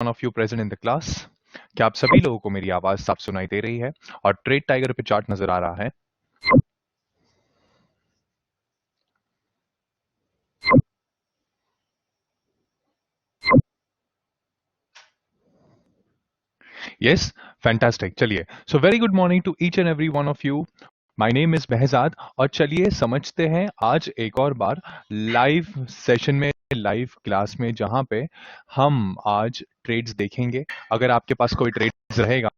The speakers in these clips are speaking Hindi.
One of you present in the class. क्या आप सभी लोगों को मेरी आवाज साफ सुनाई दे रही है और ट्रेड टाइगर पे चार्ट नजर आ रहा है? Yes, fantastic. चलिए, so very good morning to each and every one of you. My name is behzad और चलिए समझते हैं आज एक और बार लाइव सेशन में, लाइव क्लास में, जहां पे हम आज ट्रेड्स देखेंगे। अगर आपके पास कोई ट्रेड्स रहेगा,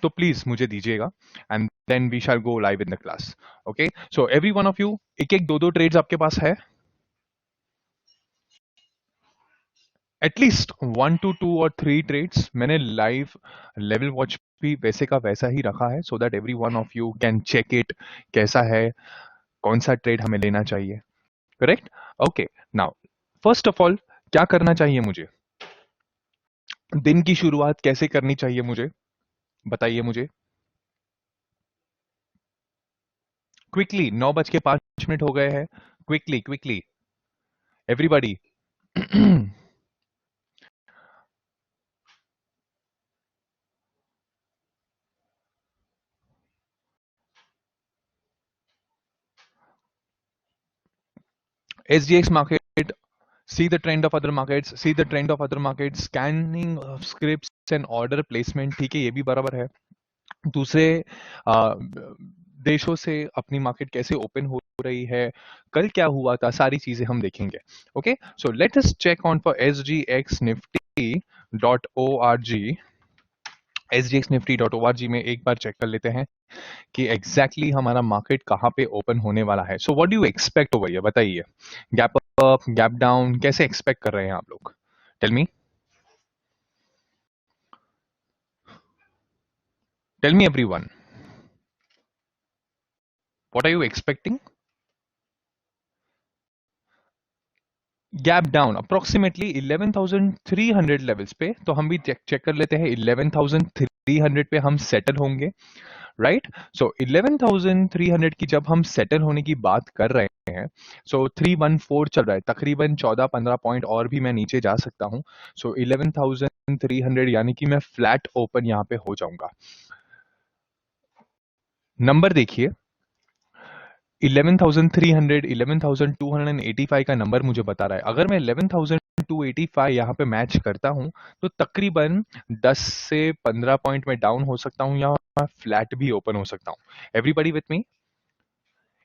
तो प्लीज मुझे दीजिएगा and then we shall go live in the class. Okay, so every one of you, एक एक दो दो ट्रेड्स आपके पास है? एटलीस्ट 1 to 2 or 3 ट्रेड्स मैंने लाइव लेवल वॉच भी वैसे का वैसा ही रखा है, so that every one of you can check it कैसा है, कौन सा ट्रेड हमें लेना चाहिए। Correct? Okay, now first of all क्या करना चाहिए मुझे, दिन की शुरुआत कैसे करनी चाहिए मुझे, बताइए मुझे क्विकली। 9:05 हो गए हैं। Quickly quickly everybody. SGX market, see the trend of other markets, see the trend of other markets, scanning of scripts and order placement। ठीक है, ये भी बराबर है। दूसरे आ, देशों से अपनी मार्केट कैसे ओपन हो रही है, कल क्या हुआ था, सारी चीजें हम देखेंगे। Okay, so let us check on for sgxnifty.org। sgxnifty.org में एक बार चेक कर लेते हैं कि एग्जैक्टली हमारा मार्केट कहाँ पे ओपन होने वाला है। So what do you expect over here, बताइए। गैप अप, गैप डाउन, कैसे एक्सपेक्ट कर रहे हैं आप लोग? Tell me everyone, what are you expecting? Gap down approximately 11,300 levels पे, तो हम भी चेक चेक कर लेते हैं। 11,300 पे हम सेटल होंगे, राइट? सो 11,300 की जब हम सेटल होने की बात कर रहे हैं, सो 314 चल रहा है, तकरीबन 14-15 पॉइंट और भी मैं नीचे जा सकता हूं। सो 11,300 यानी कि मैं फ्लैट ओपन यहां पे हो जाऊंगा। नंबर देखिए, 11,300, 11,285 का नंबर मुझे बता रहा है। अगर मैं 11,285 यहाँ पे मैच करता हूँ, तो तकरीबन 10 से 15 पॉइंट में डाउन हो सकता हूँ, या फ्लैट भी ओपन हो सकता हूँ। Everybody with me?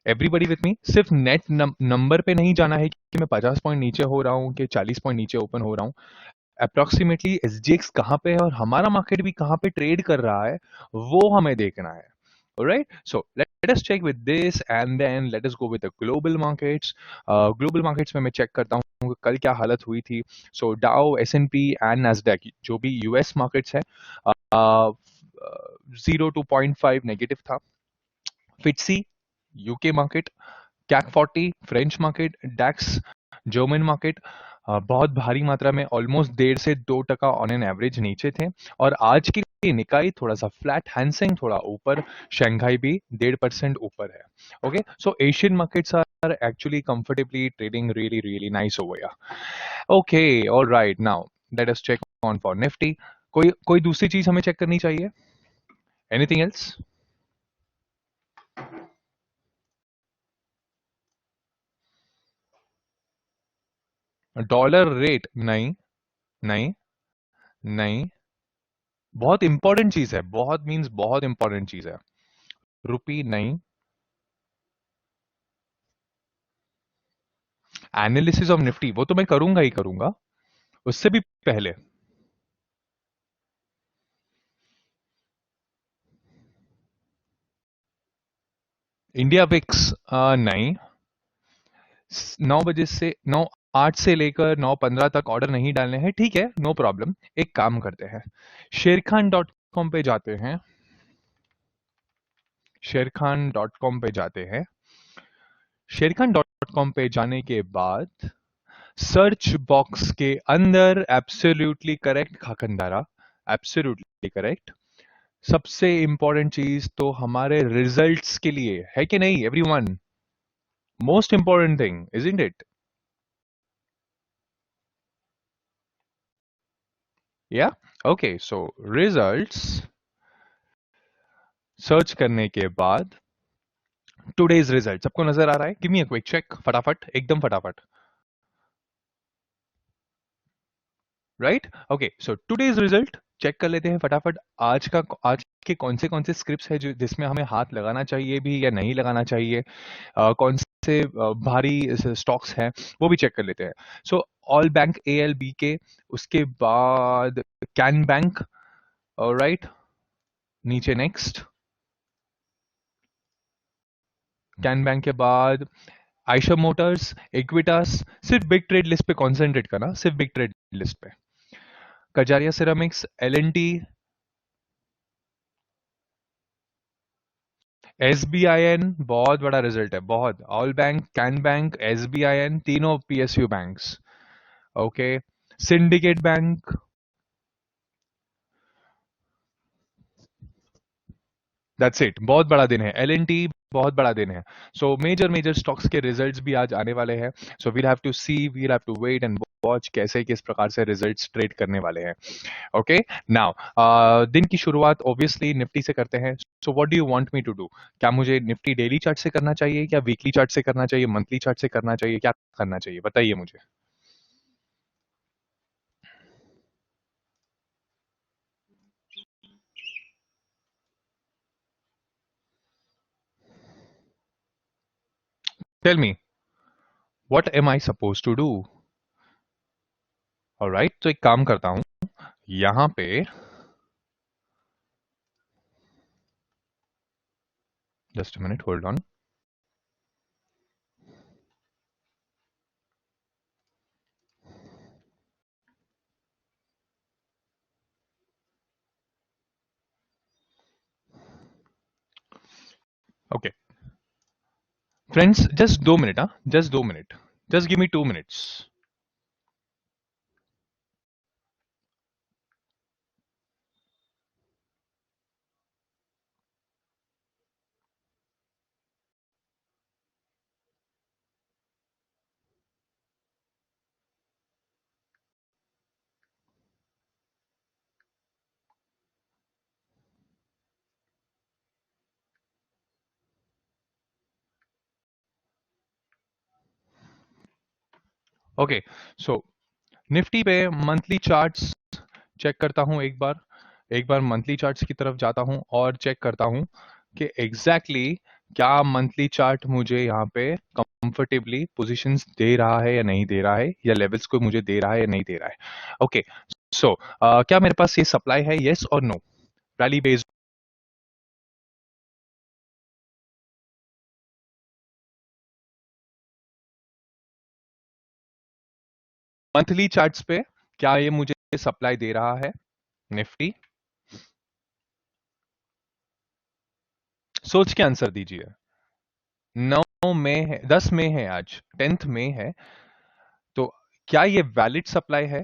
Everybody with मी? सिर्फ नेट नंबर पे नहीं जाना है कि मैं 50 पॉइंट नीचे हो रहा हूँ कि 40 पॉइंट नीचे ओपन हो रहा हूँ। अप्रोक्सीमेटली एसजीएक्स कहाँ पे है और हमारा मार्केट भी कहाँ पे ट्रेड कर रहा है, वो हमें देखना है। Alright, so let us check with this and then let us go with the global markets. Global markets में मैं चेक करता हूँ कि कल क्या हालत हुई थी। So Dow, S&P and Nasdaq जो भी US markets है, 0 to 0.5 नेगेटिव था। FTSE UK मार्केट, कैक 40 फ्रेंच मार्केट, डैक्स जर्मन मार्केट बहुत भारी मात्रा में ऑलमोस्ट 1.5 से 2% ऑन एन एवरेज नीचे थे। और आज के लिए निकाई थोड़ा सा फ्लैट, हैंसेंग थोड़ा ऊपर, शंघाई भी 1.5% ऊपर है। Okay, so Asian markets are actually comfortably trading really really nice over here. Okay, alright, now let us check on for Nifty. कोई कोई दूसरी चीज हमें चेक करनी चाहिए? Anything else? Dollar rate? नहीं, नहीं, नहीं। बहुत इंपॉर्टेंट चीज है, बहुत मींस बहुत इंपॉर्टेंट चीज है। रुपी नहीं। एनालिसिस ऑफ निफ्टी वो तो मैं करूंगा ही करूंगा, उससे भी पहले इंडिया विक्स नहीं। 9 बजे से 9:08 से लेकर 9:15 तक ऑर्डर नहीं डालने हैं, ठीक है, नो प्रॉब्लम। एक काम करते हैं, शेरखान.com पे जाते हैं। शेरखान.com पे जाते हैं। शेरखान.com पे जाने के बाद सर्च बॉक्स के अंदर एब्सोल्युटली करेक्ट खाकंदारा, एब्सोल्युटली करेक्ट। सबसे इंपॉर्टेंट चीज तो हमारे रिजल्ट्स के लिए है कि नहीं everyone? Most important thing, isn't it? Yeah. Okay, so results search करने के बाद टुडेज रिजल्ट सबको नजर आ रहा है? Give me a quick check, फटाफट, एकदम फटाफट। Right, okay, so today's result check कर लेते हैं फटाफट। आज के कौन से स्क्रिप्ट्स है जो जिसमें हमें हाथ लगाना चाहिए भी या नहीं लगाना चाहिए, कौन से भारी स्टॉक्स हैं वो भी चेक कर लेते हैं। So All Bank A L B K, उसके बाद कैन बैंक, राइट, नीचे नेक्स्ट कैन बैंक के बाद आयशर मोटर्स, इक्विटास। सिर्फ बिग ट्रेड लिस्ट पे कॉन्सेंट्रेट करना, सिर्फ बिग ट्रेड लिस्ट पे। Kajaria ceramics, L N T, S B I N, बहुत बड़ा रिजल्ट है, बहुत। All Bank, Can Bank, S B I N, तीनों PSU banks. Okay, Syndicate Bank, that's it. बहुत बड़ा दिन है, एल एन टी, बहुत बड़ा दिन है। सो मेजर मेजर स्टॉक्स के रिजल्ट्स भी आज आने वाले हैं। So we'll have to see, we'll have to wait and watch कैसे किस प्रकार से रिजल्ट्स ट्रेड करने वाले हैं। ओके, नाउ दिन की शुरुआत ऑब्वियसली निफ्टी से करते हैं। So what do you want me to do? क्या मुझे निफ्टी डेली चार्ट से करना चाहिए, क्या वीकली चार्ट से करना चाहिए, मंथली चार्ट से करना चाहिए, क्या करना चाहिए, बताइए मुझे। Tell me, what am I suppose to do? Alright, तो एक काम करता हूं, यहां पे just a minute, hold on. Okay friends, just 2 minute, हाँ, just 2 minute, just give me 2 minutes. Okay, so Nifty पे मंथली चार्ट्स चेक करता हूं एक बार मंथली चार्ट्स की तरफ जाता हूं और चेक करता हूं कि एग्जैक्टली क्या मंथली चार्ट मुझे यहाँ पे कंफर्टेबली पोजीशंस दे रहा है या नहीं दे रहा है, या लेवल्स को मुझे दे रहा है या नहीं दे रहा है। ओके, सो क्या मेरे पास ये सप्लाई है, येस और no? Rally based monthly charts पे क्या ये मुझे सप्लाई दे रहा है निफ्टी? सोच के आंसर दीजिए। 9 मई है, 10 मई है, आज 10th मई है, तो क्या ये वैलिड सप्लाई है?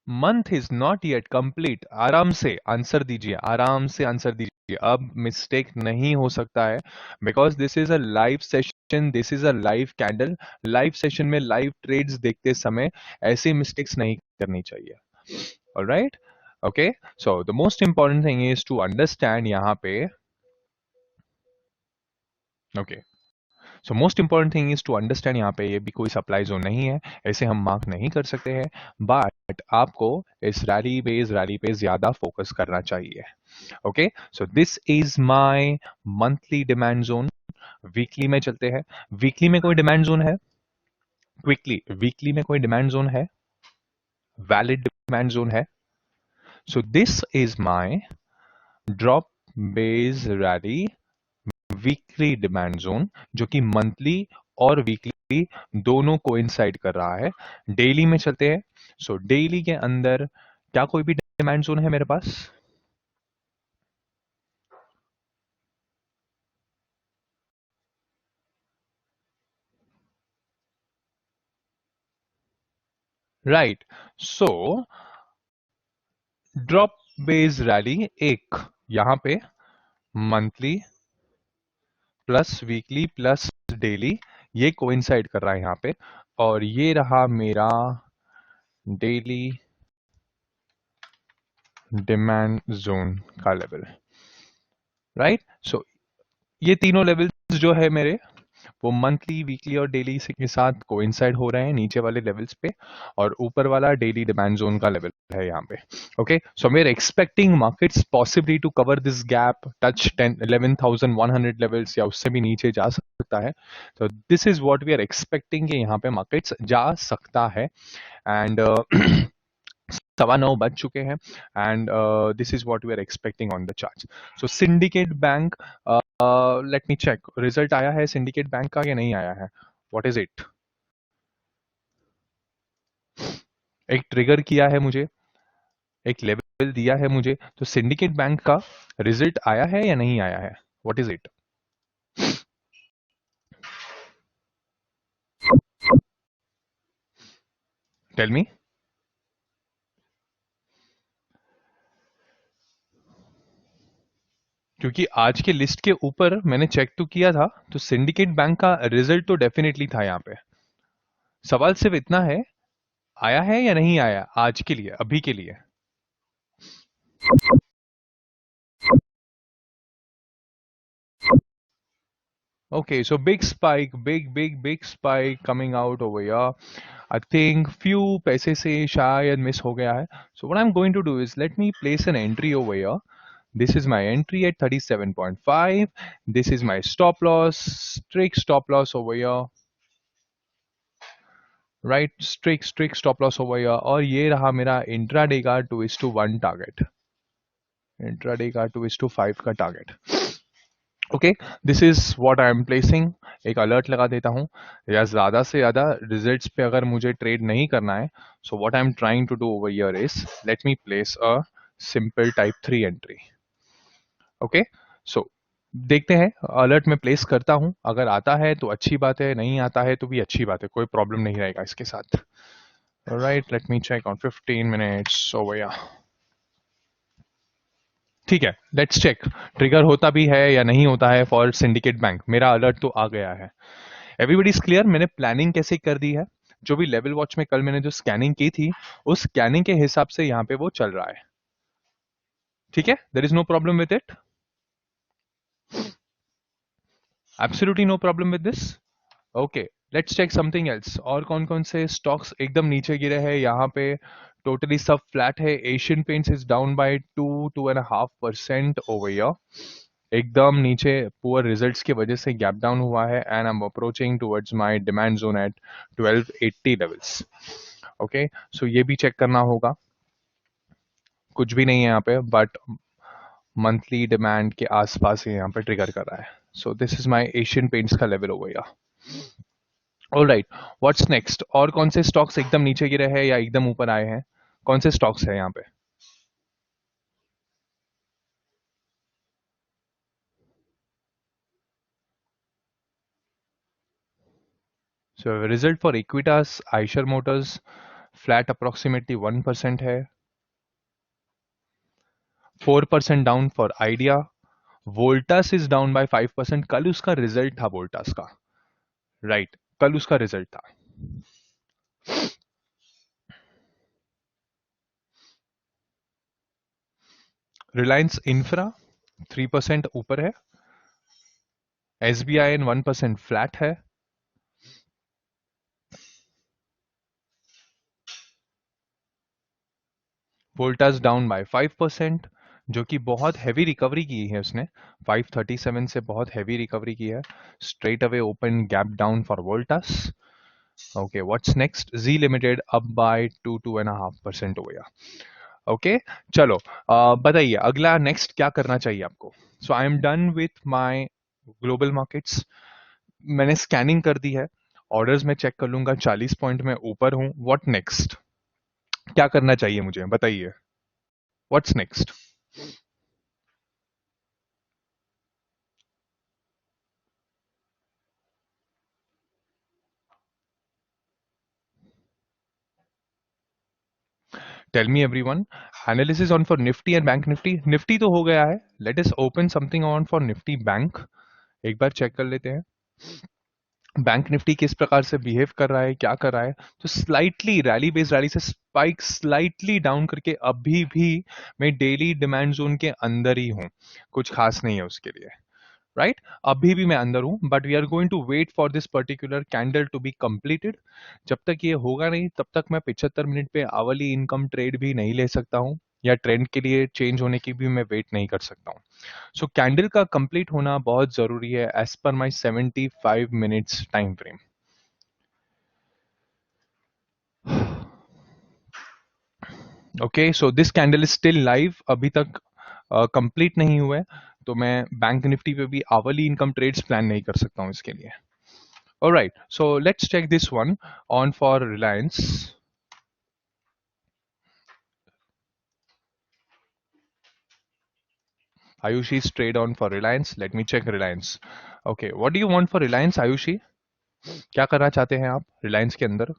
Month is not yet complete. आराम से आंसर दीजिए, आराम से आंसर दीजिए, अब मिस्टेक नहीं हो सकता है, because this is a live session, this is a live candle. Live session में लाइव ट्रेड्स देखते समय ऐसी मिस्टेक्स नहीं करनी चाहिए। Alright, okay, so the most important thing is to understand यहाँ पे। Okay, so most important thing is to understand, यहाँ पे ये भी कोई सप्लाई जोन नहीं है, ऐसे हम मार्क नहीं कर सकते हैं, बट आपको इस रैली पे ज्यादा फोकस करना चाहिए। Okay, so this is my monthly demand zone. Weekly में चलते हैं। वीकली में कोई डिमांड जोन है? क्विकली, वीकली में कोई डिमांड जोन है, वैलिड डिमांड जोन है? So this is my drop base rally weekly demand zone, जो कि मंथली और वीकली दोनों कोइंसाइड कर रहा है। डेली में चलते हैं। सो डेली के अंदर क्या कोई भी डिमांड जोन है मेरे पास? Right, so drop based rally एक, यहां पे monthly plus weekly plus daily, ये कोइंसाइड कर रहा है यहाँ पे, और ये रहा मेरा डेली डिमांड जोन का लेवल, राइट। सो ये तीनों लेवल्स जो है मेरे, वो मंथली वीकली और डेली के साथ कोइंसाइड हो रहे हैं नीचे वाले लेवल्स पे, और ऊपर वाला डेली डिमांड जोन का लेवल है यहाँ पे। Okay, so we are expecting markets possibly to cover this gap, touch 11,100 levels, या उससे भी नीचे जा सकता है। तो this is what we are expecting कि यहाँ पे मार्केट्स जा सकता है। एंड 9:15 बज चुके हैं, and this is what we are expecting on the chart. So Syndicate Bank, let me check, result आया है सिंडिकेट बैंक का या नहीं आया है? What is it? एक ट्रिगर किया है मुझे, एक लेवल दिया है मुझे, तो सिंडिकेट बैंक का रिजल्ट आया है या नहीं आया है? What is it? Tell me. क्योंकि आज के लिस्ट के ऊपर मैंने चेक तो किया था, तो सिंडिकेट बैंक का रिजल्ट तो डेफिनेटली था यहाँ पे। सवाल सिर्फ इतना है, आया है या नहीं आया आज के लिए, अभी के लिए? Okay, so big spike, big spike coming out over here. I think few पैसे से शायद मिस हो गया है. So what I'm going to do is let me place an entry over here. This is my entry at 37.5. This is my stop loss, strict stop loss over here. Right, strict stop loss over here. और ये रहा मेरा intraday का 2:1 target. Intraday का 2:5 का target. Okay, this is what I M placing. एक अलर्ट लगा देता हूं, या ज्यादा से ज्यादा रिजल्ट्स पे अगर मुझे ट्रेड नहीं करना है, so what I am trying to do over here is let me place a simple type 3 entry. Okay, so देखते हैं, अलर्ट में प्लेस करता हूं, अगर आता है तो अच्छी बात है, नहीं आता है तो भी अच्छी बात है, कोई प्रॉब्लम नहीं रहेगा इसके साथ। Right, let me check on 15 minutes over. ठीक है, लेट्स चेक ट्रिगर होता भी है या नहीं होता है फॉर सिंडिकेट बैंक। मेरा अलर्ट तो आ गया है। एवरीबडी इज क्लियर मैंने प्लानिंग कैसे कर दी है? जो भी लेवल वॉच में कल मैंने जो स्कैनिंग की थी, उस स्कैनिंग के हिसाब से यहाँ पे वो चल रहा है। ठीक है, there is no problem with it, absolutely no problem with this. Okay, let's check something else. और कौन कौन से स्टॉक्स एकदम नीचे गिरे हैं यहाँ पे? टोटली सब फ्लैट है। Asian paints is down by 2.5% over year, एकदम नीचे, पुअर रिजल्ट्स की वजह से गैप डाउन हुआ है, and I am approaching towards my demand zone at 1280 levels. Okay, so ये भी चेक करना होगा। कुछ भी नहीं है यहाँ पे, बट मंथली डिमांड के आसपास ही यहाँ पे ट्रिगर कर रहा है। So this is my Asian Paints का level over here. Alright, what's next? और कौन से स्टॉक्स एकदम नीचे गिरे हैं या एकदम ऊपर आए हैं? कौन से स्टॉक्स है यहाँ पे? So result for Equitas Eicher Motors flat approximately 1% है। 4% down for idea. Voltas is down by 5%। कल उसका रिजल्ट था वोल्टास का, राइट, कल उसका रिजल्ट था। रिलायंस इंफ्रा 3% ऊपर है। एसबीआई 1% फ्लैट है। वोल्टास डाउन बाय 5%, जो कि बहुत हैवी रिकवरी की है उसने, 537 से बहुत हैवी रिकवरी की है। Straight away open gap down for Voltas. Okay, what's next? Zee limited up by 2.5% हो गया। ओके, चलो बताइए अगला नेक्स्ट क्या करना चाहिए आपको? So I am done with my global markets. मैंने स्कैनिंग कर दी है, ऑर्डर्स में चेक कर लूंगा, 40 पॉइंट में ऊपर हूं। What next? क्या करना चाहिए मुझे बताइए, what's next? Tell me everyone. Analysis on for Nifty and bank Nifty. Nifty तो हो गया है, let us open something on for Nifty bank एक बार चेक कर लेते हैं बैंक निफ्टी किस प्रकार से बिहेव कर रहा है, क्या कर रहा है। तो स्लाइटली रैली बेस्ड रैली से स्पाइक स्लाइटली डाउन करके अभी भी मैं डेली डिमांड जोन के अंदर ही हूं, कुछ खास नहीं है उसके लिए, राइट अभी भी मैं अंदर हूं, but we are going to wait for this particular candle to be completed. जब तक ये होगा नहीं तब तक मैं 75 मिनट पे आवली इनकम ट्रेड भी नहीं ले सकता हूं, या ट्रेंड के लिए चेंज होने की भी मैं वेट नहीं कर सकता हूं। सो कैंडल का कंप्लीट होना बहुत जरूरी है as per my 75 minutes time frame. Okay, so this candle is still live, अभी तक कंप्लीट नहीं हुआ है, तो मैं बैंक निफ्टी पे भी आवली इनकम ट्रेड्स प्लान नहीं कर सकता हूं इसके लिए। Alright, so let's check this one on for Reliance. Ayushi's trade on for Reliance. Let me check Reliance. Okay, what do you want for Reliance, Ayushi? क्या करना चाहते हैं आप Reliance के अंदर?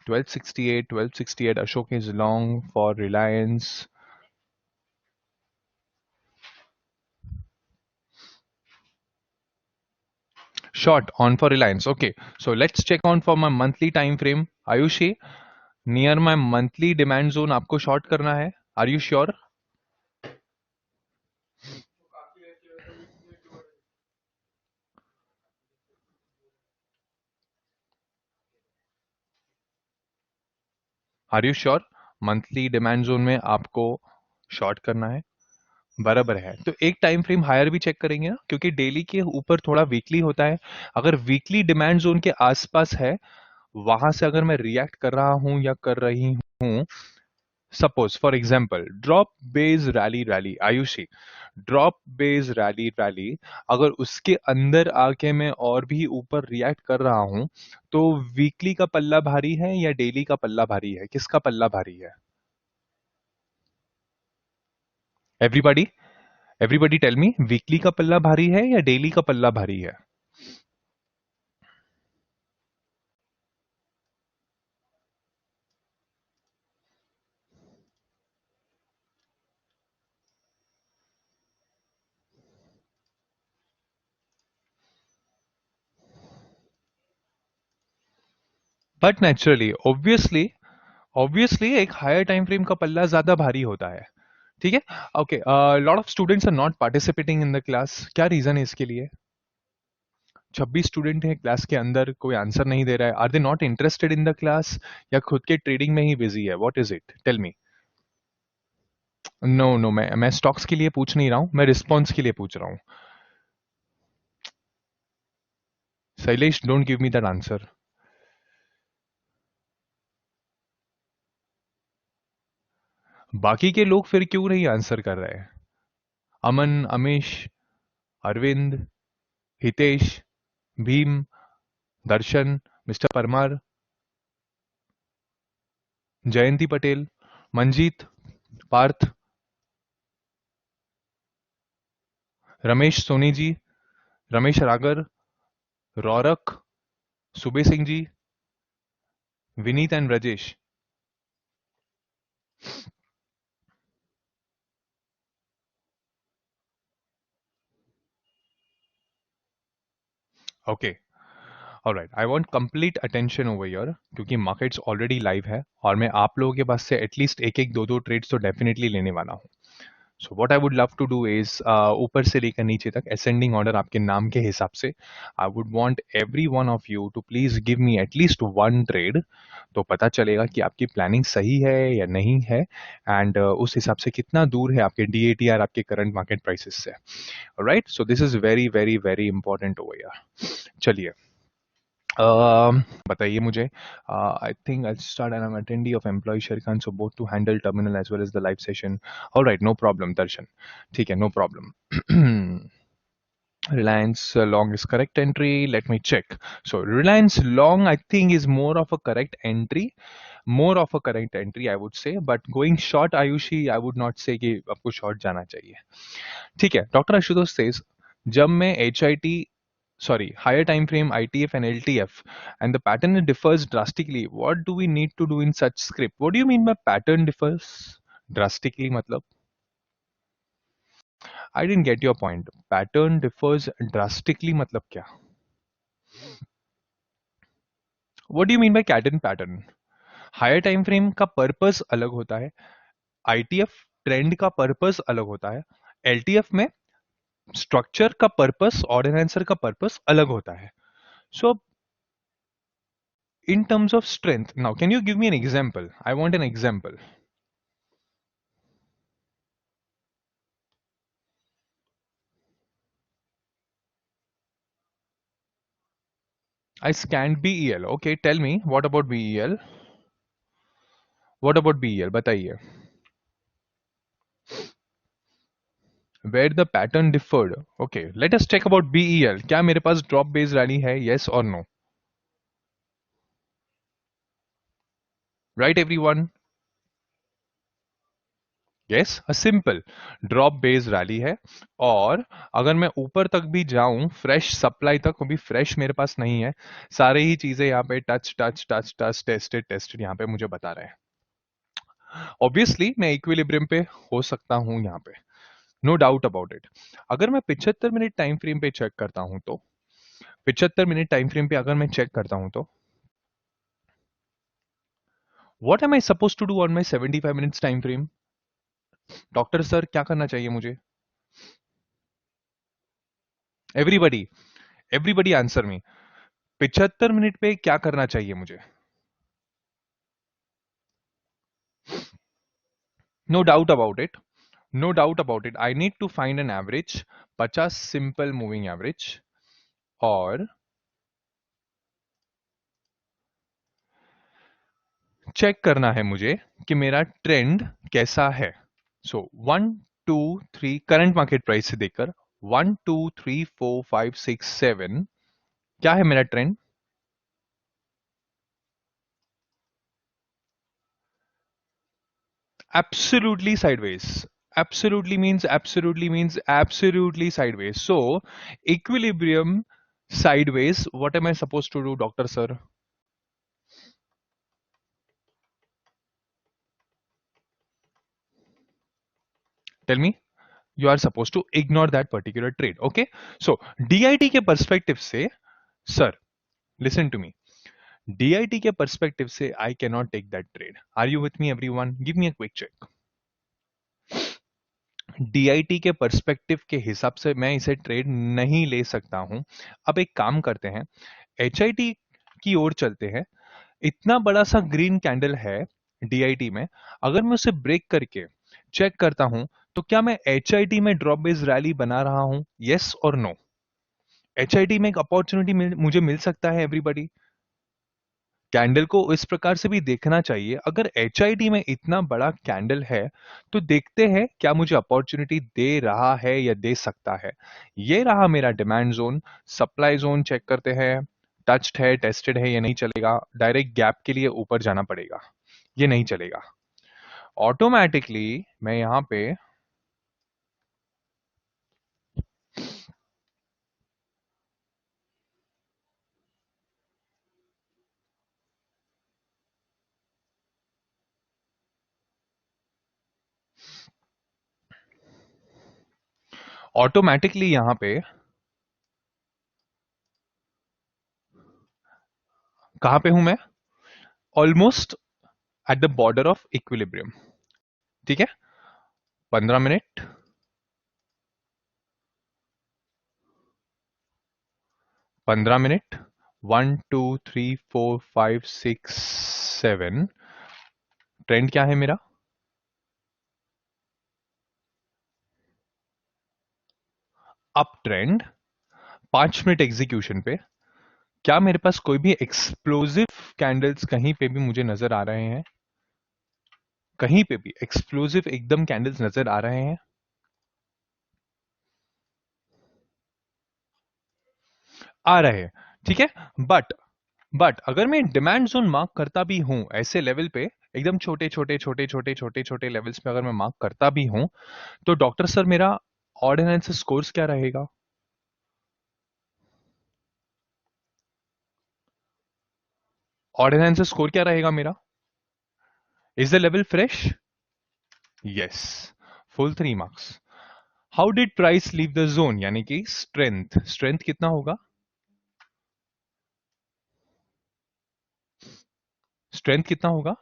1268, 1268. Ashok is long for Reliance. Short on for Reliance. Okay, so let's check on for my monthly time frame. Ayushi, near my monthly demand zone आपको short करना है. Are you sure? Are you sure? Monthly demand zone में आपको शॉर्ट करना है, बराबर है। तो एक टाइम फ्रेम हायर भी चेक करेंगे ना, क्योंकि डेली के ऊपर थोड़ा वीकली होता है। अगर वीकली डिमांड जोन के आसपास है, वहां से अगर मैं रिएक्ट कर रहा हूं या कर रही हूं, suppose for example drop base rally rally, Ayushi drop base rally rally, अगर उसके अंदर आके मैं और भी ऊपर रिएक्ट कर रहा हूं, तो वीकली का पल्ला भारी है या डेली का पल्ला भारी है, किसका पल्ला भारी है? Everybody, everybody tell me, weekly का पल्ला भारी है या डेली का पल्ला भारी है? बट नेचुरली ऑब्वियसली, ऑब्वियसली एक हायर टाइम फ्रेम का पल्ला ज्यादा भारी होता है। ठीक है, okay, lot of students are not participating in the class, क्या रीजन है इसके लिए? 26 स्टूडेंट हैं क्लास के अंदर, कोई आंसर नहीं दे रहा है। Are they not interested in the class, या खुद के ट्रेडिंग में ही बिजी है? What is it, tell me. No no, मैं स्टॉक्स के लिए पूछ नहीं रहा हूं, मैं रिस्पॉन्स के लिए पूछ रहा हूं। Shailesh, don't give me that answer. बाकी के लोग फिर क्यों नहीं आंसर कर रहे हैं? अमन, अमीश, अरविंद, हितेश, भीम, दर्शन, मिस्टर परमार, जयंती पटेल, मंजीत, पार्थ, रमेश सोनी जी, रमेश रागर, रौरक, Sube Singh ji, Vineet and Rajesh. Okay, alright, I want complete attention over here, क्योंकि मार्केट्स ऑलरेडी लाइव है और मैं आप लोगों के पास से एटलीस्ट एक एक दो दो ट्रेड्स तो डेफिनेटली लेने वाला हूँ। So what I would love to do is, ऊपर से लेकर नीचे तक असेंडिंग ऑर्डर आपके नाम के हिसाब से, I would want every one of you to please give me at least one trade, तो पता चलेगा कि आपकी प्लानिंग सही है या नहीं है, एंड उस हिसाब से कितना दूर है आपके डीएटीआर आपके करंट मार्केट प्राइसेस से। Right, so this is very very very important over here. चलिए, बताइए मुझे। I think I start and I am attendee of employ Sharekhan, so both to handle terminal as well as the live session. Alright, no problem Darshan, ठीक है, no problem. Reliance long is correct entry. Let me check. So Reliance long, I think, is more of a correct entry. More of a correct entry, I would say. But going short, Ayushi, I would not say कि आपको short जाना चाहिए. ठीक है, डॉक्टर आशुतोष says, जब मैं HIT, sorry, higher time frame ITF and LTF, and the pattern differs drastically, what do we need to do in such script? What do you mean by pattern differs drastically? मतलब I didn't get your point. Pattern differs drastically मतलब क्या? What do you mean by certain pattern? Higher time frame का पर्पस अलग होता है, आईटीएफ ट्रेंड का पर्पस अलग होता है, एलटीएफ में स्ट्रक्चर का पर्पस, ऑर्डिनेंसर का पर्पस अलग होता है. सो in terms of strength, now can you give me an example? I want an example. I scanned BEL. Okay, tell me what about BEL? What about BEL? बताइए. Where the pattern differed. Okay, let us check about BEL. क्या मेरे पास drop based rally है? Yes or no? Right, everyone? Yes, a simple drop based rally है. और अगर मैं ऊपर तक भी जाऊं, फ्रेश सप्लाई तक, वो भी फ्रेश मेरे पास नहीं है. सारे ही चीजें यहाँ पे touch touch touch touch tested tested यहाँ पे मुझे बता रहे हैं. ऑब्वियसली मैं इक्विलिब्रियम पे हो सकता हूं यहाँ पे, नो डाउट अबाउट इट. अगर मैं 75 मिनट टाइम फ्रेम पे चेक करता हूं तो 75 मिनट टाइम फ्रेम पे अगर मैं चेक करता हूं तो what am I suppose to do on my 75 minutes time frame? Doctor sir क्या करना चाहिए मुझे? Everybody, everybody answer me. 75 minute पे क्या करना चाहिए मुझे? No doubt about it, no doubt about it. I need to find an average, 50 simple moving average, और चेक करना है मुझे कि मेरा ट्रेंड कैसा है. सो 1 2 3 करंट मार्केट प्राइस से देखकर 1 2 3 4 5 6 7 क्या है मेरा trend? Absolutely sideways. Absolutely sideways. So equilibrium sideways, what am I supposed to do, doctor sir? Tell me. You are supposed to ignore that particular trade. Okay, so DIT के perspective से, sir, listen to me. DIT के perspective से I cannot take that trade. Are you with me, everyone? Give me a quick check. DIT के पर्सपेक्टिव के हिसाब से मैं इसे ट्रेड नहीं ले सकता हूं. अब एक काम करते हैं, HIT की ओर चलते हैं. इतना बड़ा सा ग्रीन कैंडल है DIT में, अगर मैं उसे ब्रेक करके चेक करता हूं तो क्या मैं HIT में ड्रॉप बेस्ड रैली बना रहा हूं? यस और नो? HIT में एक अपॉर्चुनिटी मुझे मिल सकता है एवरीबॉडी. कैंडल को इस प्रकार से भी देखना चाहिए. अगर HIT में इतना बड़ा कैंडल है तो देखते हैं क्या मुझे अपॉर्चुनिटी दे रहा है या दे सकता है. ये रहा मेरा demand zone. Supply zone check करते हैं. टच्ड है, टेस्टेड है, ये नहीं चलेगा. डायरेक्ट गैप के लिए ऊपर जाना पड़ेगा, ये नहीं चलेगा. ऑटोमेटिकली मैं यहां पे ऑटोमेटिकली यहां पे कहां पे हूं मैं? Almost at the border of equilibrium. ठीक है, 15 मिनट, 15 मिनट, 1 2 3 4 5 6 7. ट्रेंड क्या है मेरा? Up trend. 5 मिनट एग्जीक्यूशन पे क्या मेरे पास कोई भी एक्सप्लोसिव कैंडल्स कहीं पे भी मुझे नजर आ रहे हैं? कहीं पे भी एक्सप्लोसिव एकदम कैंडल्स नजर आ रहे हैं? आ रहे हैं. ठीक है, बट अगर मैं डिमांड जोन मार्क करता भी हूं ऐसे लेवल पे, एकदम छोटे छोटे छोटे छोटे छोटे छोटे लेवल्स पे अगर मैं मार्क करता भी हूं, तो डॉक्टर सर मेरा ऑर्डिनेंस स्कोर्स क्या रहेगा? ऑर्डिनेंस स्कोर क्या रहेगा मेरा? Is the level fresh? Yes, full 3 marks. How did price leave the zone, यानी कि स्ट्रेंथ, स्ट्रेंथ कितना होगा, स्ट्रेंथ कितना होगा,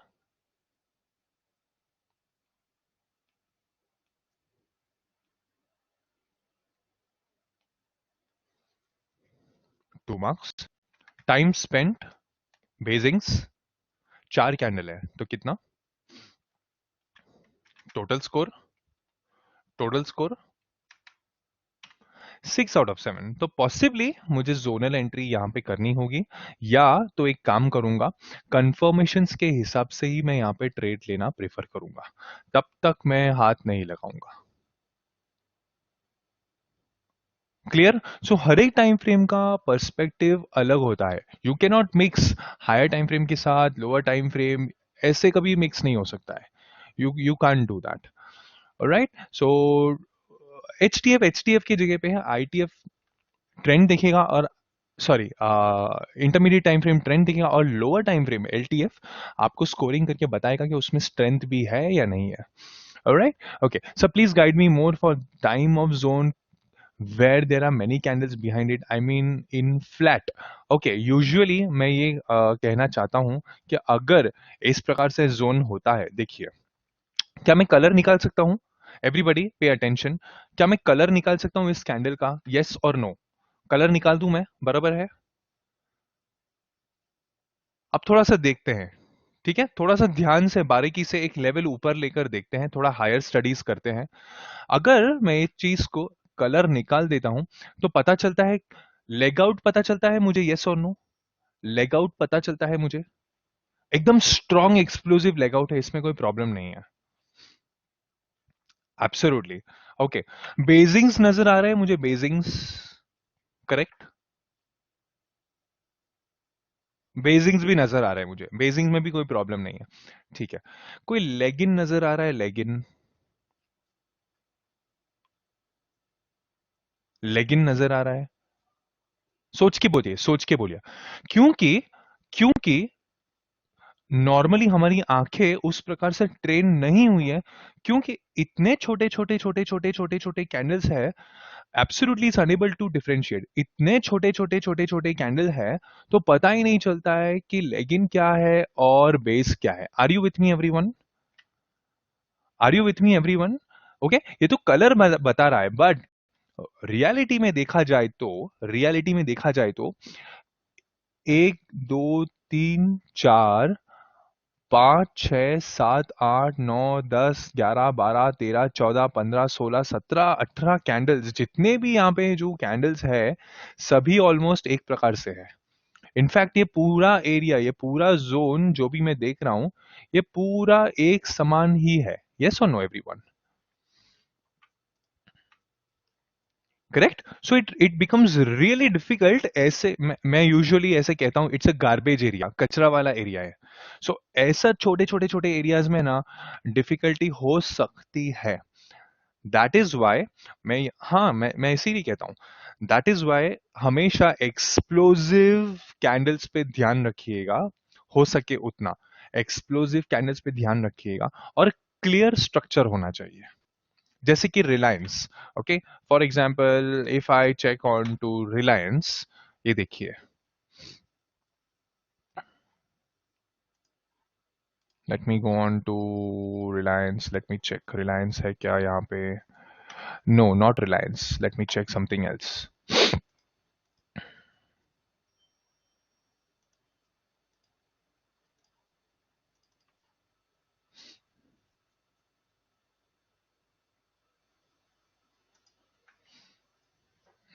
टू मार्क्स। टाइम स्पेंट, बेसिंग्स, 4 कैंडल है तो कितना, total score, total score 6 out of 7। तो पॉसिबली मुझे जोनल एंट्री यहां पे करनी होगी, या तो एक काम करूंगा, कंफर्मेशंस के हिसाब से ही मैं यहां पे ट्रेड लेना प्रेफर करूंगा, तब तक मैं हाथ नहीं लगाऊंगा। क्लियर। सो हर एक टाइम फ्रेम का पर्सपेक्टिव अलग होता है, you can not mix higher time frame के साथ लोअर टाइम फ्रेम, ऐसे कभी मिक्स नहीं हो सकता है, you can do that. Right. So H T F की जगह पे है आई टी एफ, ट्रेंड देखेगा और sorry intermediate time frame trend दिखेगा, और लोअर टाइम फ्रेम एलटीएफ आपको स्कोरिंग करके बताएगा कि उसमें स्ट्रेंथ भी है या नहीं है। Alright, okay, so please guide me more for time of zone where there are many candles behind it, I mean in flat। okay, usually मैं ये कहना चाहता हूं कि अगर इस प्रकार से जोन होता है, देखिए, क्या मैं कलर निकाल सकता हूं, एवरीबडी पे अटेंशन, क्या मैं कलर निकाल सकता हूं इस कैंडल का, यस और नो, कलर निकाल दूं मैं, बराबर है। अब थोड़ा सा देखते हैं, ठीक है, थोड़ा सा ध्यान से बारीकी से एक लेवल ऊपर लेकर देखते हैं, थोड़ा हायर स्टडीज करते हैं। अगर मैं इस चीज को कलर निकाल देता हूं तो पता चलता है, लेग आउट पता चलता है मुझे, यस और नो, लेग आउट पता चलता है मुझे, एकदम स्ट्रॉन्ग एक्सप्लोसिव लेग आउट है, इसमें कोई प्रॉब्लम नहीं है, एब्सोल्युटली। ओके, बेजिंग्स नजर आ रहे हैं मुझे, बेजिंग्स, करेक्ट, बेजिंग्स भी नजर आ रहा है मुझे, बेजिंग्स में भी कोई प्रॉब्लम नहीं है, ठीक है। कोई लेगिन नजर आ रहा है, लेगिन, लेगिन नजर आ रहा है, सोच के बोलिए, सोच के बोलिए, क्योंकि क्योंकि नॉर्मली हमारी आंखें उस प्रकार से ट्रेन नहीं हुई है, क्योंकि इतने छोटे छोटे छोटे छोटे छोटे छोटे कैंडल्स है, absolutely is unable to differentiate, इतने छोटे छोटे छोटे छोटे कैंडल है, तो पता ही नहीं चलता है कि लेगिन क्या है और बेस क्या है। Are you with me everyone, are you with me everyone, okay, ये तो कलर बता रहा है, बट रियलिटी में देखा जाए तो, रियलिटी में देखा जाए तो 1 2 3 4 5 6 7 8 9 10 11 12 13 14 15 16 17 18 कैंडल्स, जितने भी यहाँ पे जो कैंडल्स है, सभी ऑलमोस्ट एक प्रकार से है। इनफैक्ट ये पूरा एरिया, ये पूरा जोन जो भी मैं देख रहा हूं, ये पूरा एक समान ही है, यस और no everyone, correct. So it becomes really difficult, ऐसे मैं यूजुअली ऐसे कहता हूं, इट्स अ गार्बेज एरिया, कचरा वाला एरिया है। सो ऐसा छोटे छोटे छोटे एरियाज में ना डिफिकल्टी हो सकती है, दैट इज वाई मैं इसीलिए कहता हूं, दैट इज वाई हमेशा एक्सप्लोसिव कैंडल्स पे ध्यान रखिएगा, हो सके उतना एक्सप्लोसिव कैंडल्स पे ध्यान रखिएगा, और क्लियर स्ट्रक्चर होना चाहिए, जैसे कि Reliance. Okay, for example if I check on to Reliance, ये देखिए, let me go on to Reliance, let me check Reliance है क्या यहाँ पे, no not Reliance, let me check something else.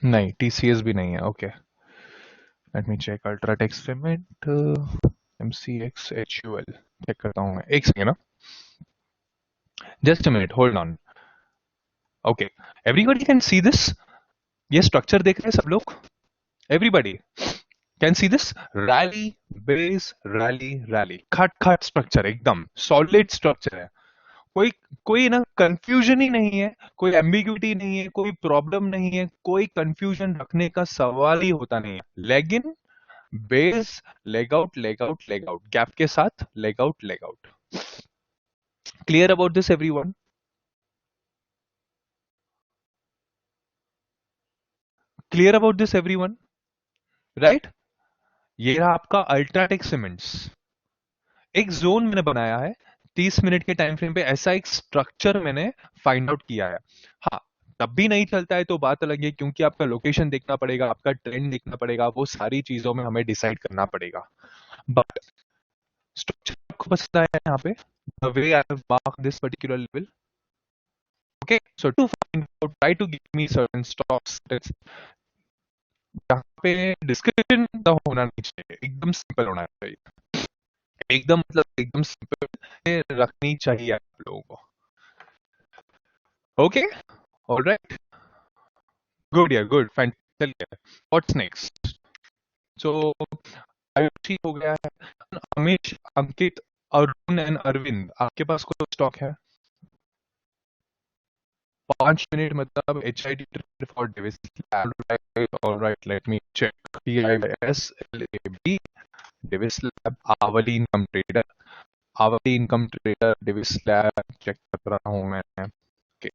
नहीं, टीसीएस भी नहीं है, okay, let me check UltraTech cement, MCX HUL, check करता हूँ मैं, एक सेकेंड ना, just a minute, hold on. Okay, everybody can see this, ये स्ट्रक्चर देख रहे हैं सब लोग, everybody can see this, rally base rally rally, खट खट स्ट्रक्चर, एकदम सॉलिड स्ट्रक्चर है, कोई कोई ना कंफ्यूजन ही नहीं है, कोई एम्बिग्यूटी नहीं है, कोई प्रॉब्लम नहीं है, कोई कंफ्यूजन रखने का सवाल ही होता नहीं है, leg in, base, leg out, leg out, leg out, gap के साथ leg out, leg out. Clear about this everyone, clear about this everyone, right? ये रहा आपका अल्ट्राटेक सीमेंट्स। एक जोन मैंने बनाया है 30 मिनट के टाइम फ्रेम पे, ऐसा एक स्ट्रक्चर मैंने फाइंड आउट किया है। हाँ, तब भी नहीं चलता है तो बात अलग है, क्योंकि आपका लोकेशन देखना पड़ेगा, आपका ट्रेंड देखना पड़ेगा, वो सारी चीजों में हमें डिसाइड करना पड़ेगा। बट स्ट्रक्चर आपको पसंद आया यहाँ पे, the way I have marked this particular level. Okay, so to find out, try to give me certain stocks. यहाँ पे डिस्क्रिप्शन होना नहीं चाहिए, एकदम सिंपल होना चाहिए, एकदम मतलब एकदम सिंपल रखनी चाहिए आप लोगों को। ओके, ऑलराइट, गुड यार, गुड, फाइन। चलिए, व्हाट्स नेक्स्ट? सो आयुषी हो गया है, अमिश, अंकित, अरुण एंड अरविंद, आपके पास कोई स्टॉक है? 5 मिनट मतलब H I D for Divi's. Alright, let me check. PISLAB Divi's lab, hourly income trader, hourly income trader Divi's lab check कर रहा हूं मैं। Okay.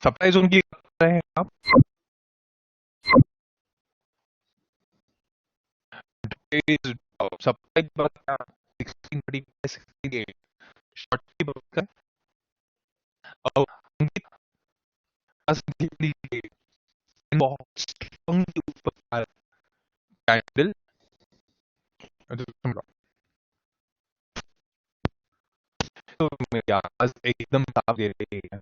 सप्लाई जोन की कर रहे हैं आप? सप्लाई की बात क्या? 1635, 68 शॉर्ट की बात कर। और अंकित पास लीजिए, बहुत स्ट्रांग के ऊपर कैंडल, तो मेरी आवाज एकदम साफ दे रही है।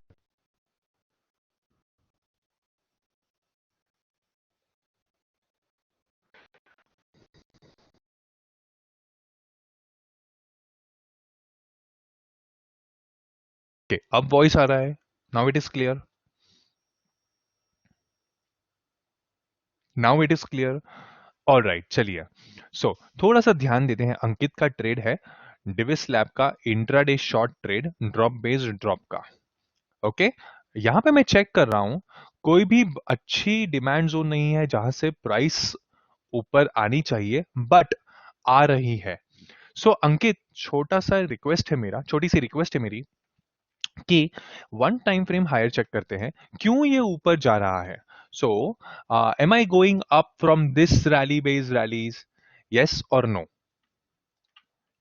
Okay, अब वॉइस आ रहा है, now it is clear, now it is clear. All right, चलिए। सो थोड़ा सा ध्यान देते हैं। अंकित का ट्रेड है डिविस लैब का intraday short trade, drop based drop का। ओके, यहां पे मैं चेक कर रहा हूं, कोई भी अच्छी डिमांड जोन नहीं है जहां से प्राइस ऊपर आनी चाहिए, बट आ रही है। सो अंकित, छोटा सा रिक्वेस्ट है मेरा, छोटी सी रिक्वेस्ट है मेरी कि one time frame higher check करते हैं, क्यों ये ऊपर जा रहा है। So am I going up from this rally based rallies, yes और नो?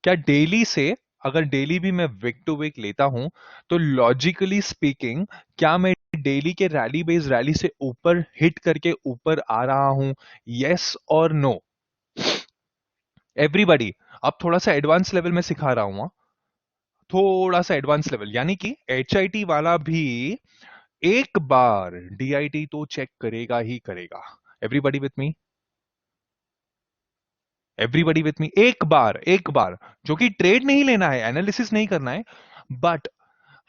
क्या डेली से, अगर डेली भी मैं वीक टू वीक लेता हूं, तो लॉजिकली स्पीकिंग क्या मैं डेली के रैली बेस्ड रैली से ऊपर हिट करके ऊपर आ रहा हूं, यस और नो? एवरीबॉडी, अब थोड़ा सा एडवांस लेवल में सिखा रहा हूं, थोड़ा सा एडवांस लेवल, यानी कि HIT वाला भी एक बार DIT तो चेक करेगा ही करेगा। Everybody with me, everybody with me, एक बार, जो कि ट्रेड नहीं लेना है, एनालिसिस नहीं करना है, बट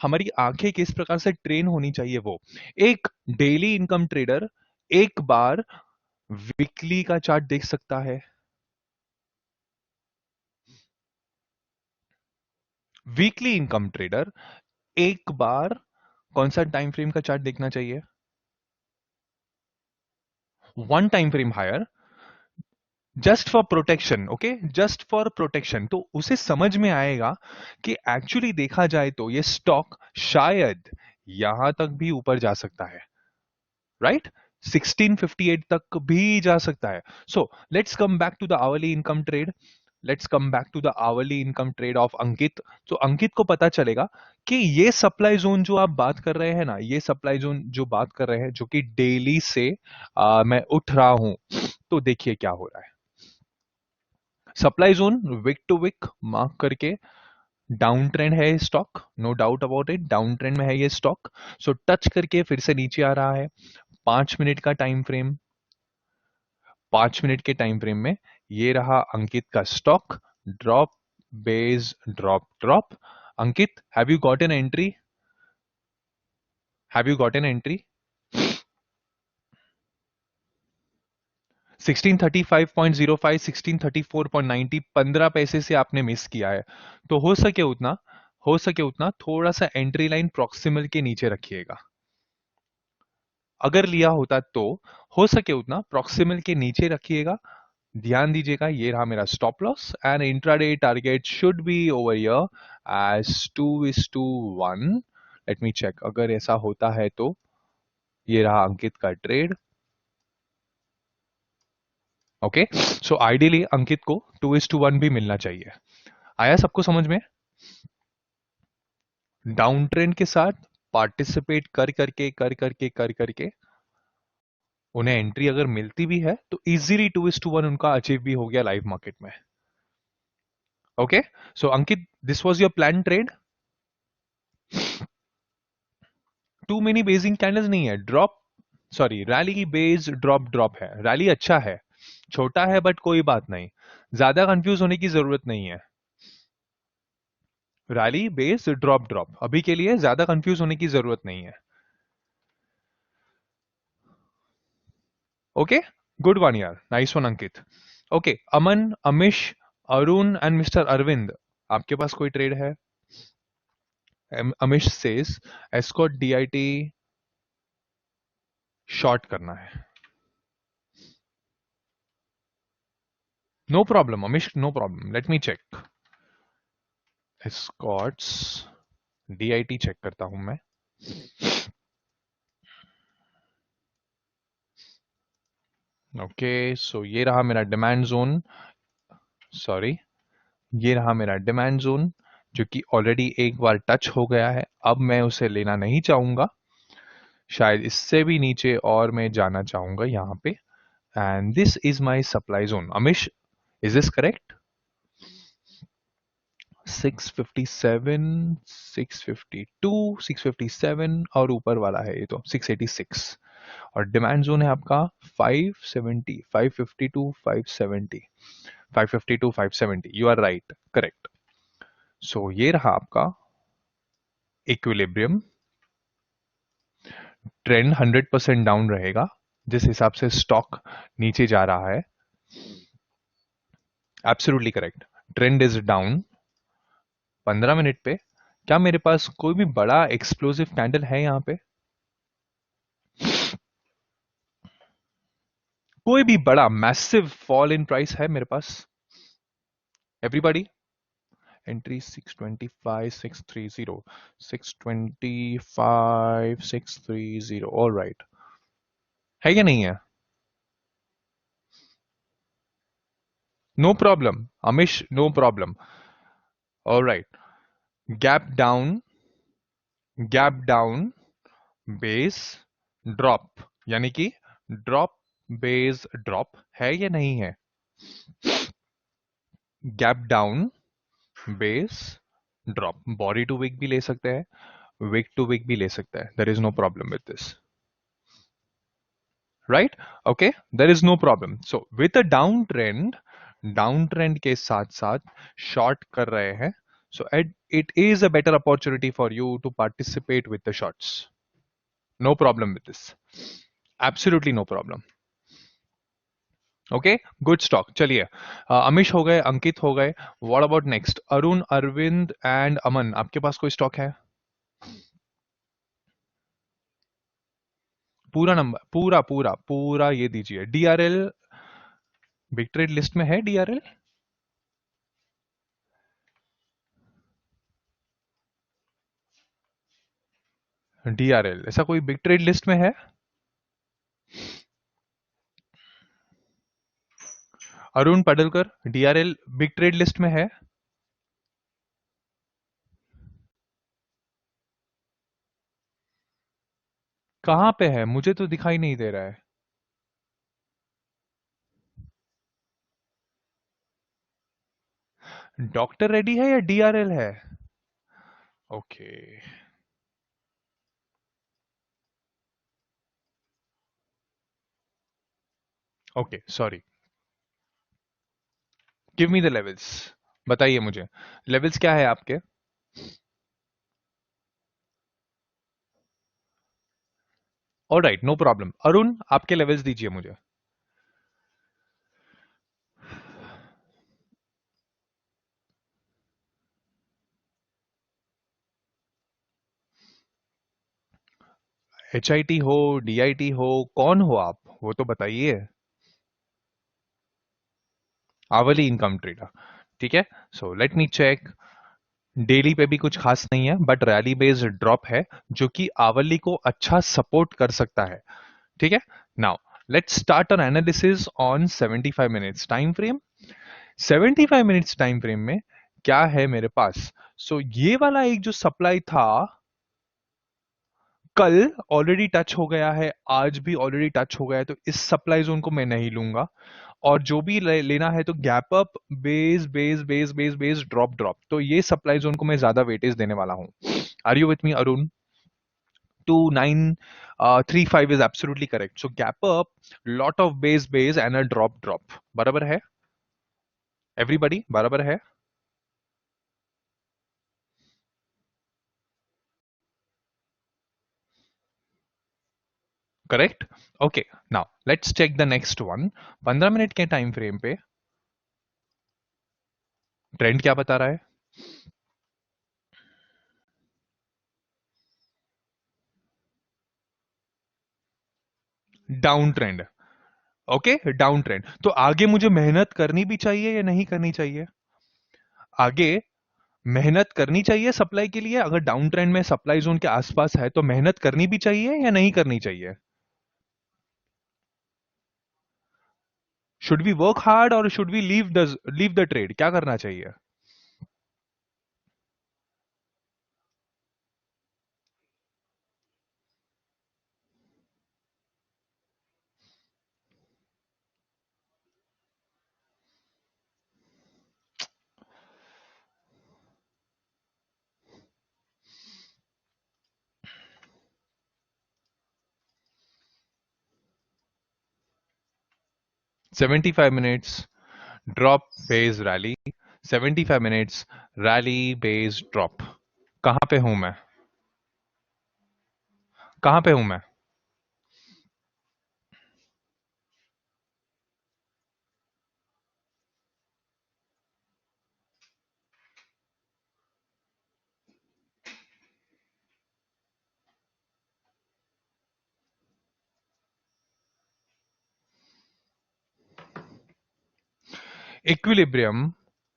हमारी आंखें किस प्रकार से ट्रेन होनी चाहिए, वो एक डेली इनकम ट्रेडर एक बार वीकली का चार्ट देख सकता है। वीकली इनकम ट्रेडर एक बार कौन सा टाइम फ्रेम का चार्ट देखना चाहिए? One time frame higher, just for protection. Okay, just for protection, तो उसे समझ में आएगा कि एक्चुअली देखा जाए तो ये स्टॉक शायद यहां तक भी ऊपर जा सकता है, राइट? 1658 तक भी जा सकता है। So let's come back to the hourly income trade, let's come back to the hourly income trade of Ankit. तो अंकित को पता चलेगा कि ये सप्लाई जोन जो आप बात कर रहे हैं ना, ये सप्लाई जोन जो बात कर रहे हैं, जो कि डेली से मैं उठ रहा हूं, तो देखिए क्या हो रहा है। Supply zone wick to wick mark करके, डाउन ट्रेंड है stock, no doubt about it, down trend में है ये स्टॉक। सो टच करके फिर से नीचे आ रहा है। 5 मिनट का टाइम फ्रेम, 5 मिनट के टाइम फ्रेम में ये रहा अंकित का stock, drop base drop drop. Ankit, have you got an entry? Have you got an entry? 1635.05, 1634.90, 15 पैसे से आपने मिस किया है, तो हो सके उतना थोड़ा सा एंट्री लाइन प्रॉक्सिमल के नीचे रखिएगा। अगर लिया होता तो हो सके उतना प्रॉक्सिमल के नीचे रखिएगा। ध्यान दीजिएगा, ये रहा मेरा stop loss, and intraday target should be over here as 2:1. Let me check, अगर ऐसा होता है तो ये रहा अंकित का trade. Okay, so ideally Ankit को 2:1 भी मिलना चाहिए. आया सबको समझ में? डाउन ट्रेंड के साथ पार्टिसिपेट कर करके उन्हें एंट्री अगर मिलती भी है तो इजीली 2:1 उनका अचीव भी हो गया लाइव मार्केट में. Okay, so Ankit, this was your plan trade. Too many basing candles नहीं है, ड्रॉप, सॉरी रैली की बेस ड्रॉप ड्रॉप है. रैली अच्छा है, छोटा है बट कोई बात नहीं, ज्यादा कंफ्यूज होने की जरूरत नहीं है. रैली बेस ड्रॉप ड्रॉप अभी के लिए ज्यादा कंफ्यूज होने की जरूरत नहीं है. ओके, गुड वन यार, nice one Ankit. Okay, Aman, Amish, Arun and mister Arvind, आपके पास कोई ट्रेड है? Amish says Escort DIT short करना है. No problem Amish, no problem. Let me check Escorts DIT, check करता हूं मैं. ओके, सो ये रहा मेरा डिमांड जोन, सॉरी ये रहा मेरा डिमांड जोन, जो कि ऑलरेडी एक बार टच हो गया है. अब मैं उसे लेना नहीं चाहूंगा, शायद इससे भी नीचे और मैं जाना चाहूंगा यहाँ पे. And this is my supply zone. Amish, is this correct? 657, 652, 657 और ऊपर वाला है ये तो 686. और डिमांड जोन है आपका 570, 552, 570, 552, 570. You are right, correct. So ये रहा आपका इक्विलिब्रियम. ट्रेंड 100% डाउन रहेगा जिस हिसाब से स्टॉक नीचे जा रहा है. Absolutely correct, trend is down. 15 minute पे क्या मेरे पास कोई भी बड़ा एक्सप्लोसिव कैंडल है यहाँ पे? कोई भी बड़ा मैसिव फॉल इन प्राइस है मेरे पास? Everybody, entry 625, 630, 625, 630. ऑल राइट, है या नहीं है? No problem Amish, no problem. All right, gap down, gap down, base drop, यानी कि ड्रॉप बेस ड्रॉप है या नहीं है? Gap down, base drop. Body to wick भी ले सकते हैं, विक टू विक भी ले सकता है. There is no problem with this, right? Okay, there is no problem. So with a down trend के साथ साथ शॉर्ट कर रहे हैं, so it is a better opportunity for you to participate with the shorts. No problem with this, absolutely no problem. Okay, good stock. चलिए, अमिश हो गए, अंकित हो गए. What about next? Arun, Arvind and Aman, आपके पास कोई स्टॉक है? पूरा नंबर, पूरा पूरा पूरा ये दीजिए. डीआरएल बिग ट्रेड लिस्ट में है? डीआरएल, डीआरएल ऐसा कोई बिग ट्रेड लिस्ट में है? Arun Padalkar, DRL big trade list में है? कहां पे है? मुझे तो दिखाई नहीं दे रहा है. डॉक्टर रेड्डी है या डीआरएल है? Okay, okay, sorry. Give me the levels, बताइए मुझे लेवल्स क्या है आपके. Alright, no problem. अरुण, आपके लेवल्स दीजिए मुझे. HIT हो, DIT हो, कौन हो आप, वो तो बताइए. आवली इनकम ट्रेडर, ठीक है. So let me check. Daily पे भी कुछ खास नहीं है, बट रैली बेस्ड ड्रॉप है जो कि आवली को अच्छा सपोर्ट कर सकता है। ठीक है, now let's start our analysis on 75 minutes time frame. 75 minutes time frame में क्या है मेरे पास? ये वाला एक जो सप्लाई था, कल ऑलरेडी टच हो गया है, आज भी ऑलरेडी टच हो गया है, तो इस सप्लाई जोन को मैं नहीं लूंगा। और जो भी लेना है तो gap up, base base base base base, drop drop, तो ये सप्लाई जोन को मैं ज्यादा वेटेज देने वाला हूं। Are you with me Arun? 2935 is absolutely correct. So gap up, lot of base and a drop. बराबर है? Everybody, बराबर है? Correct? Okay. Now let's check the next one. 15 minute के टाइम फ्रेम पे ट्रेंड क्या बता रहा है? Down trend. Okay, down trend. तो आगे मुझे मेहनत करनी भी चाहिए या नहीं करनी चाहिए? आगे मेहनत करनी चाहिए सप्लाई के लिए। अगर डाउन ट्रेंड में सप्लाई जोन के आसपास है तो मेहनत करनी भी चाहिए या नहीं करनी चाहिए? शुड वी वर्क हार्ड और should we leave the trade? क्या करना चाहिए? 75 minutes drop based rally, 75 minutes rally based drop. कहां पे हूं मैं? कहां पे हूं मैं? इक्विलिब्रियम,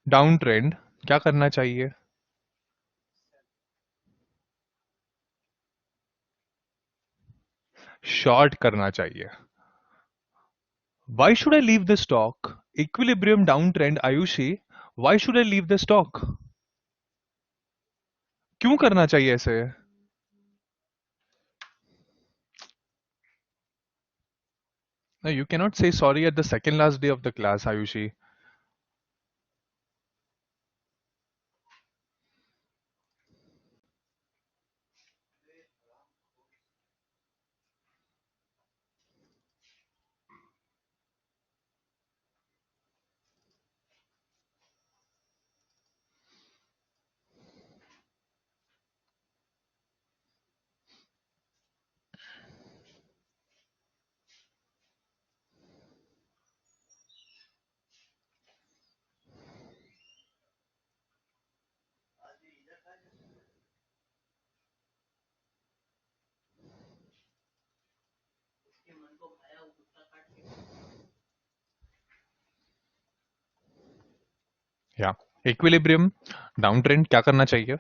डाउन ट्रेंड, क्या करना चाहिए? शॉर्ट करना चाहिए। Why should I leave the stock? Equilibrium downtrend, Ayushi. Why should I leave the stock? क्यों करना चाहिए ऐसे? No, you cannot say sorry at the second last day of the class, Ayushi. या इक्विलिब्रियम डाउन ट्रेंड क्या करना चाहिए?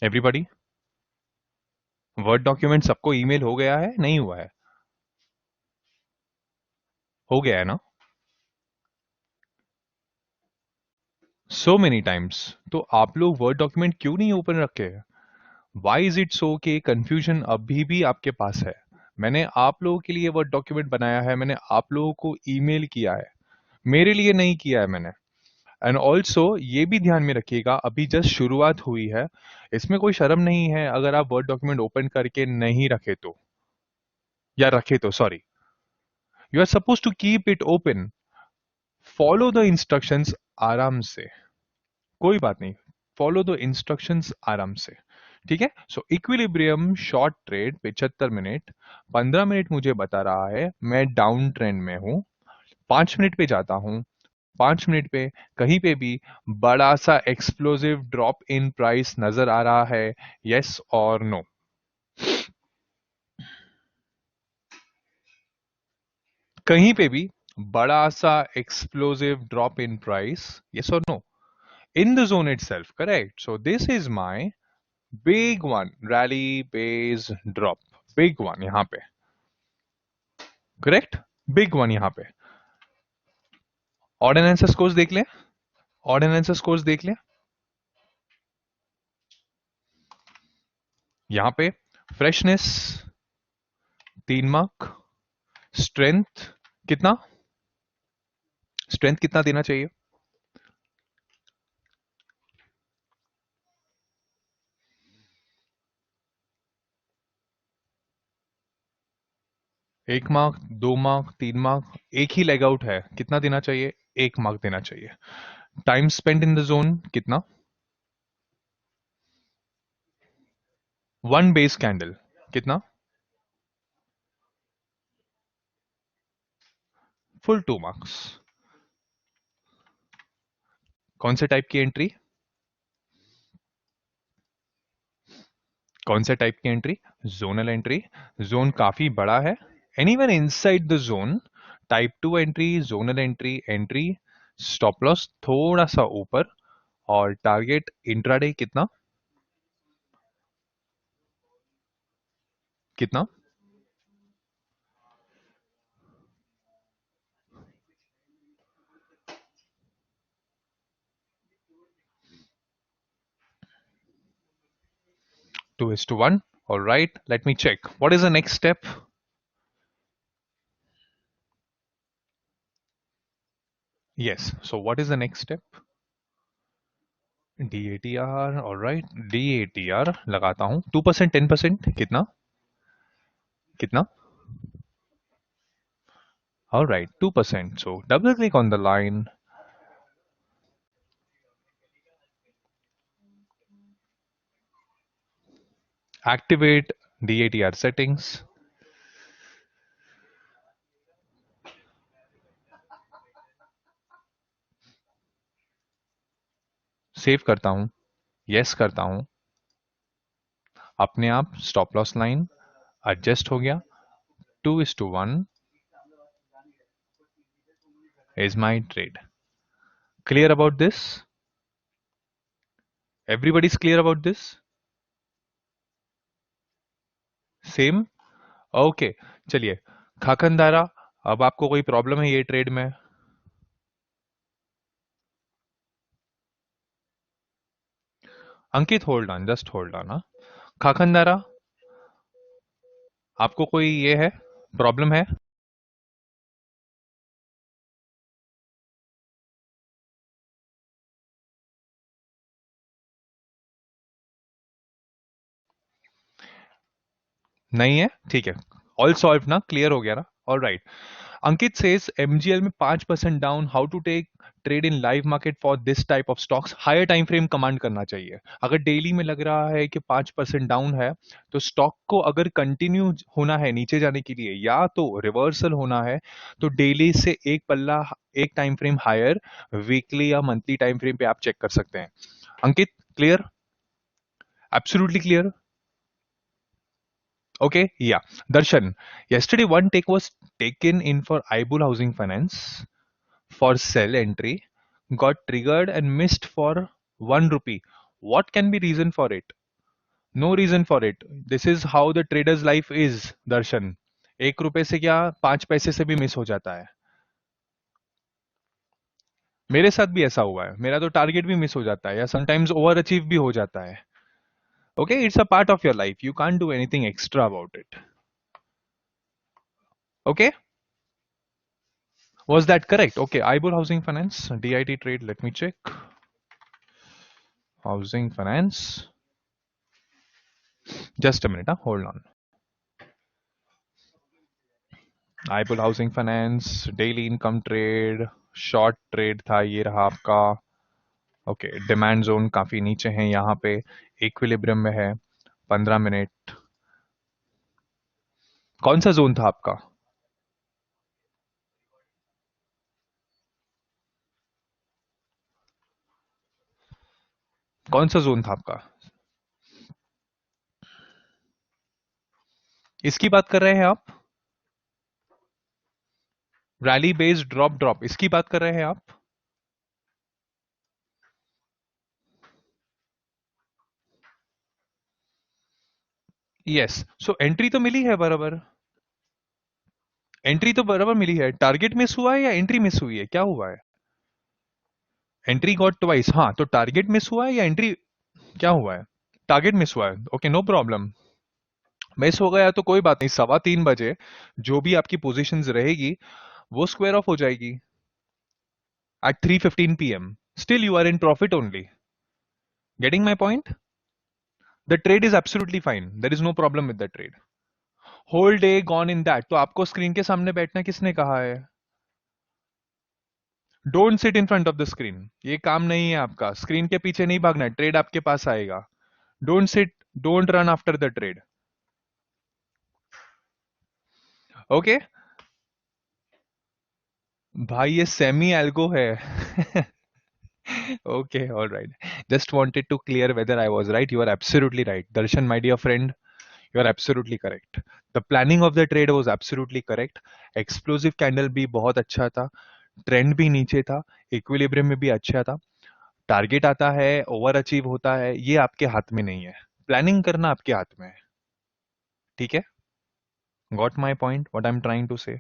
एवरीबॉडी, वर्ड डॉक्यूमेंट सबको ईमेल हो गया है, नहीं हुआ है? हो गया है ना? So many times. तो आप लोग वर्ड डॉक्यूमेंट क्यों नहीं ओपन रखे? वाई इज इट सो कि कंफ्यूजन अभी भी आपके पास है? मैंने आप लोगों के लिए वर्ड डॉक्यूमेंट बनाया है, मैंने आप लोगों को ईमेल किया है, मेरे लिए नहीं किया है मैंने। एंड ऑल्सो ये भी ध्यान में रखिएगा, अभी जस्ट शुरुआत हुई है, इसमें कोई शर्म नहीं है अगर आप वर्ड डॉक्यूमेंट ओपन करके नहीं रखे तो, या रखे तो sorry, you are suppose to keep it open. Follow the instructions आराम से, कोई बात नहीं, फॉलो द इंस्ट्रक्शंस आराम से। ठीक है, सो equilibrium short trade 75 minute, 15 minute मुझे बता रहा है मैं डाउन ट्रेंड में हूं। 5 मिनट पे जाता हूं, 5 मिनट पे कहीं पे भी बड़ा सा एक्सप्लोसिव ड्रॉप इन प्राइस नजर आ रहा है? यस और नो? कहीं पे भी बड़ा सा explosive drop in price, yes or no, in the zone itself, correct? So this is my big one, rally base drop, big one यहाँ पे, correct? Big one यहाँ पे. ऑर्ड एंड आंसर स्कोर्स देख लें, ऑर्ड एंड आंसर स्कोर्स देख लें. यहां पे फ्रेशनेस 3 मार्क, स्ट्रेंथ कितना, स्ट्रेंथ कितना देना चाहिए? 1 मार्क, 2 मार्क, 3 मार्क, एक ही लेग आउट है, कितना देना चाहिए? 1 मार्क देना चाहिए. Time spend in the zone कितना? 1 बेस कैंडल कितना? Full 2 marks. कौन से टाइप की एंट्री, कौन से टाइप की एंट्री? Zonal entry. जोन काफी बड़ा है. Anywhere inside the zone, type 2 entry, zonal entry, entry, stop loss थोड़ा सा ऊपर, और टारगेट इंट्राडे कितना, कितना? Two is to one. All right, let me check. What is the next step? Yes. So what is the next step? DATR. All right. DATR लगाता हूं. 2%, 10%, कितना, कितना? All right, 2%. So double click on the line. Activate DATR settings. Save करता हूं. यस करता हूं. अपने आप स्टॉप लॉस लाइन एडजस्ट हो गया. 2:1 is my trade. Clear about this? Everybody's clear about this? Same? Okay. चलिए, खाकनदारा, अब आपको कोई प्रॉब्लम है ये ट्रेड में? Ankit hold on, just hold on. खाकनदारा, आपको कोई ये है, प्रॉब्लम है? नहीं है, ठीक है. ऑल सॉल्व ना, क्लियर हो गया ना? All right. Ankit says MGL में 5% down, how to take trade in live market for this type of stocks? Higher time frame command करना चाहिए. अगर डेली में लग रहा है कि 5% डाउन है, तो स्टॉक को अगर कंटिन्यू होना है नीचे जाने के लिए, या तो रिवर्सल होना है, तो डेली से एक पल्ला, एक टाइम फ्रेम हायर, वीकली या मंथली टाइम फ्रेम पे आप चेक कर सकते हैं. Ankit, clear? Absolutely clear. Okay, yeah. Darshan, yesterday one take was taken in for Ibul Housing Finance for sell entry, got triggered and missed for 1 rupee. What can be reason for it? No reason for it. This is how the trader's life is, Darshan. 1 रुपए से क्या 5 पैसे से भी मिस हो जाता है. मेरे साथ भी ऐसा हुआ है. मेरा तो टारगेट भी मिस हो जाता है, या समटाइम्स ओवर अचीव भी हो जाता है. Okay, it's a part of your life. You can't do anything extra about it. Okay. Was that correct? Okay, Ibul Housing Finance, DIT trade. Let me check. Housing Finance. Just a minute, hold on. Ibul Housing Finance, daily income trade, short trade था, ये रहा आपका. ओके, डिमांड जोन काफी नीचे है यहाँ पे, इक्विलिब्रियम में है. 15 मिनट. कौन सा जोन था आपका? कौन सा जोन था आपका? इसकी बात कर रहे हैं आप? रैली बेस्ड ड्रॉप इसकी बात कर रहे हैं आप? यस, सो एंट्री तो मिली है बराबर। एंट्री तो बराबर मिली है। टारगेट मिस हुआ है या एंट्री मिस हुई है, क्या हुआ है? एंट्री गॉट ट्वाइस, हाँ, तो टारगेट मिस हुआ है या एंट्री, क्या हुआ है? टारगेट मिस हुआ है, ओके, नो प्रॉब्लम। मिस हो गया तो कोई बात नहीं, 3:15 बजे जो भी आपकी पोजीशंस रहेगी वो स्क्वायर ऑफ हो जाएगी at 3:15 p.m. Still you are in profit only. Getting my point? The trade is absolutely fine. There is no problem with the trade. Whole day gone in that. तो आपको स्क्रीन के सामने बैठना किसने कहा है? Don't sit in front of the screen, ये काम नहीं है आपका। स्क्रीन के पीछे नहीं भागना है, ट्रेड आपके पास आएगा। Don't sit, don't run after the trade. Okay भाई, ये सेमी एल्गो है। Okay, all right. Just wanted to clear whether I was right. You are absolutely right. Darshan, my dear friend, you are absolutely correct. The planning of the trade was absolutely correct. Explosive candle भी बहुत अच्छा था, ट्रेंड भी नीचे था, इक्विलिब्रियम में भी अच्छा था। टारगेट आता है, ओवर अचीव होता है, ये आपके हाथ में नहीं है। प्लानिंग करना आपके हाथ में है। ठीक है? Got my point, what I am trying to say?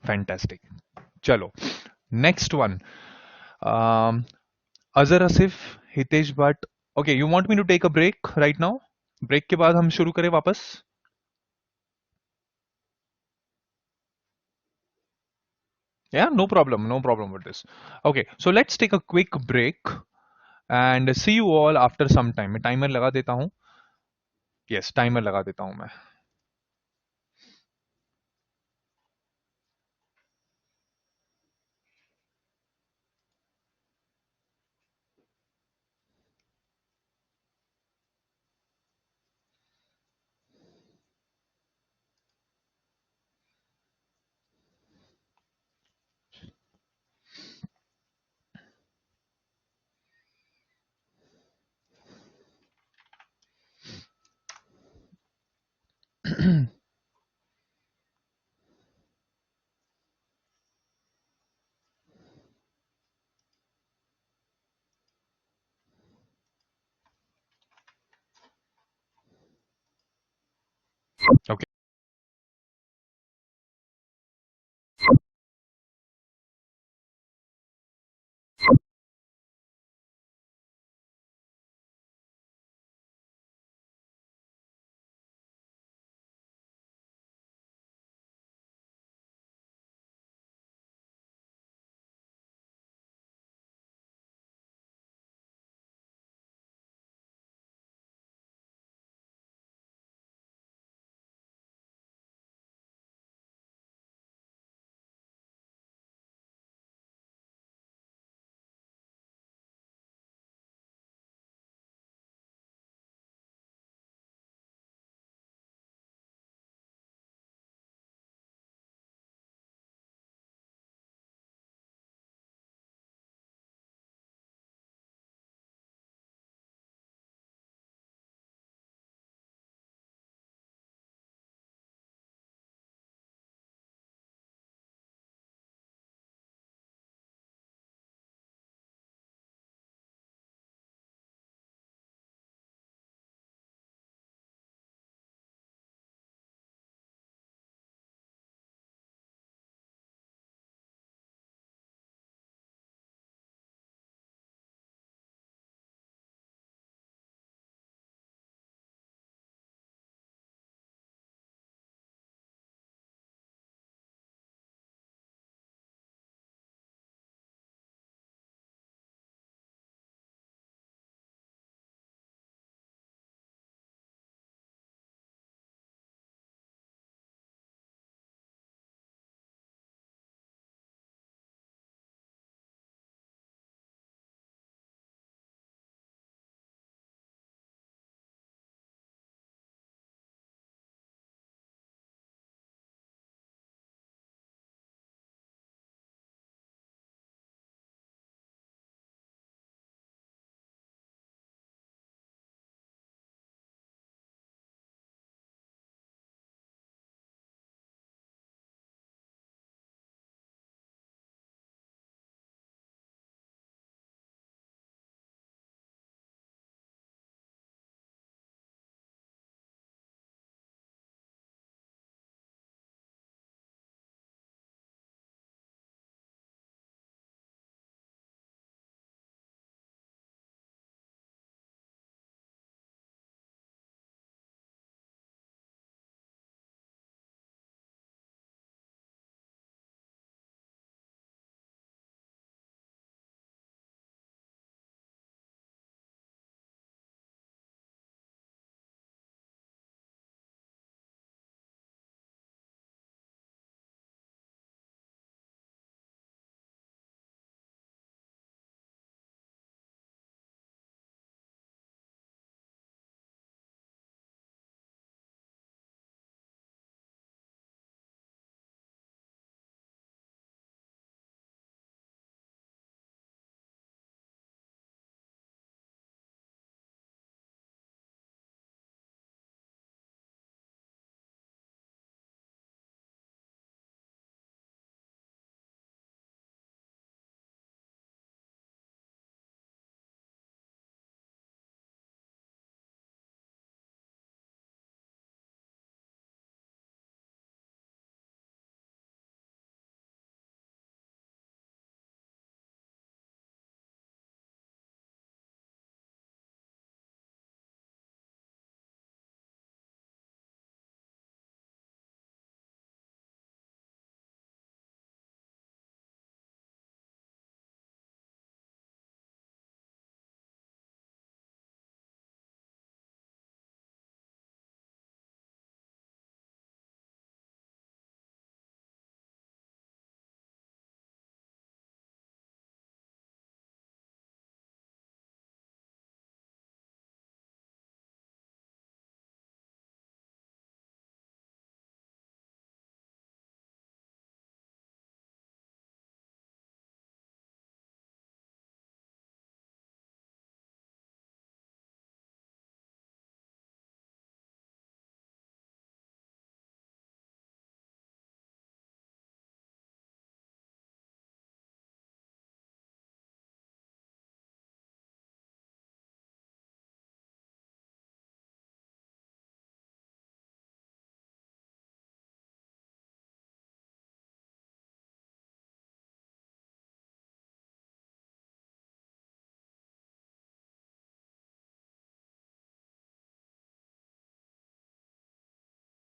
Fantastic. चलो, next one. Azhar Asif, Hitesh Bhatt. Okay, you want me to take a break right now? Break के बाद हम शुरू करें वापस? Yeah, no problem, no problem with this. Okay, so let's take a quick break and see you all after some time. मैं टाइमर लगा देता हूँ। यस, टाइमर लगा देता हूँ मैं। ओके,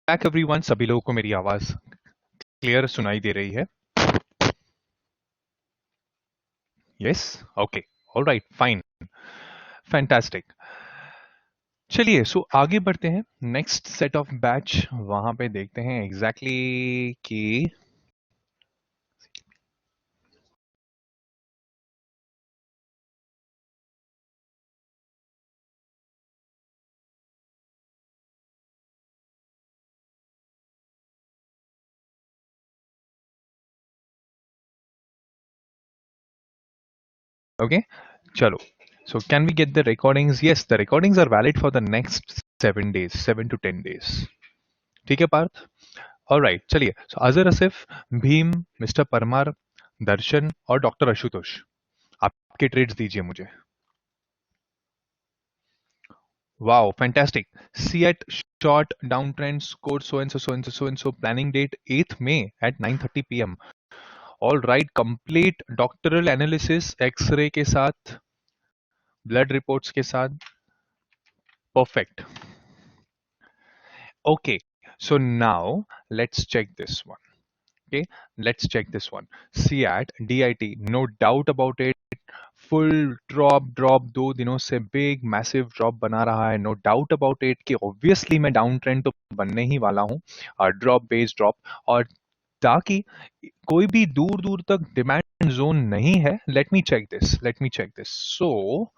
बैक एवरीवन, सभी लोगों को मेरी आवाज क्लियर सुनाई दे रही है? Yes, okay, alright, fine, fantastic. चलिए, सो आगे बढ़ते हैं नेक्स्ट सेट ऑफ बैच, वहां पे देखते हैं एग्जैक्टली कि ओके, चलो। So can we get the recordings? Yes, the recordings are valid for the next 7 days, 7 to 10 days. ठीक है पार्थ? ऑलराइट, चलिए। सो अजहर आसिफ, भीम, मिस्टर परमार, दर्शन और डॉक्टर आशुतोष, आपके ट्रेड्स दीजिए मुझे। Wow, fantastic. See at short down trend score so and so so and so so and so, planning date 8th May at 9:30 PM। All right, complete doctoral analysis, x-ray के साथ, ब्लड रिपोर्ट्स के साथ, perfect. Okay, so now let's check this one. Okay, let's check this one. CAT, DIT, no doubt about it. Full drop 2 दिनों से बिग मैसिव ड्रॉप बना रहा है, नो डाउट अबाउट इट कि ऑब्वियसली मैं डाउन ट्रेंड तो बनने ही वाला हूँ, ड्रॉप बेस्ड ड्रॉप। और ताकि कोई भी दूर दूर तक डिमांड जोन नहीं है, let me check this so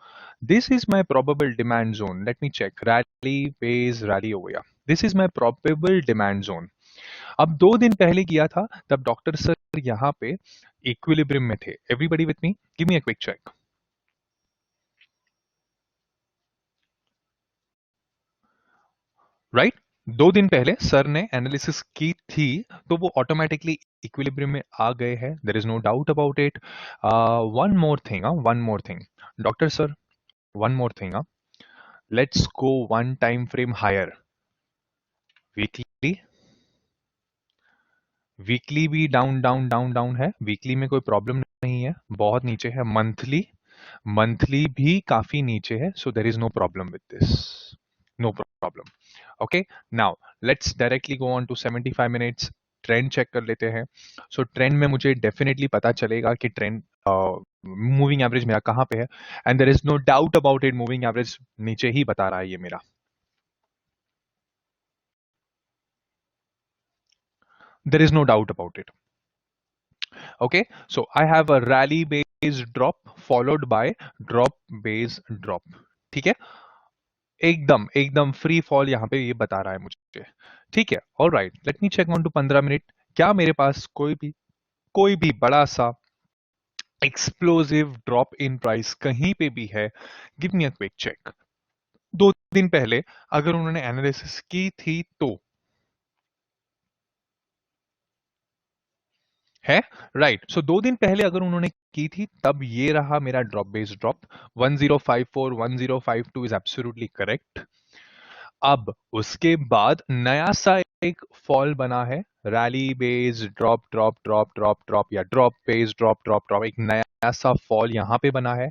this is my probable demand zone. Let me check, rally base rally हो गया, this is my probable demand zone. अब 2 दिन पहले किया था तब डॉक्टर सर यहाँ पे इक्विलिब्रियम में थे। Everybody with me, give me a quick check. Right, 2 दिन पहले सर ने एनालिसिस की थी तो वो ऑटोमेटिकली इक्विलिब्रियम में आ गए हैं, there is no doubt about it. One more thing doctor sir, one more thing, let's go one time frame higher. Weekly, weekly भी डाउन डाउन डाउन डाउन है, वीकली में कोई प्रॉब्लम नहीं है, बहुत नीचे है। मंथली, मंथली भी काफी नीचे है, so there is no problem with this, no problem. Okay, now let's directly go on to 75 minutes, trend check कर लेते हैं। सो ट्रेंड में मुझे डेफिनेटली पता चलेगा कि ट्रेंड मूविंग एवरेज मेरा कहां पे है, and there is no doubt about it, moving average नीचे ही बता रहा है ये मेरा। There is no doubt about it. Okay, so I have a rally based drop followed by drop based drop। ठीक है, एकदम एकदम फ्री फॉल यहाँ पे ये बता रहा है मुझे। ठीक है, all right, let me check on to 15 minute. क्या मेरे पास कोई भी बड़ा सा एक्सप्लोसिव ड्रॉप इन प्राइस कहीं पे भी है? Give me a quick check. 2 दिन पहले अगर उन्होंने एनालिसिस की थी तो है, राइट। सो 2 दिन पहले अगर उन्होंने की थी तब ये रहा मेरा drop based drop, 1054 1052 is absolutely correct. अब उसके बाद नया सा एक फॉल बना है, rally based drop drop drop drop drop या drop based drop drop drop, एक नया सा फॉल यहां पे बना है।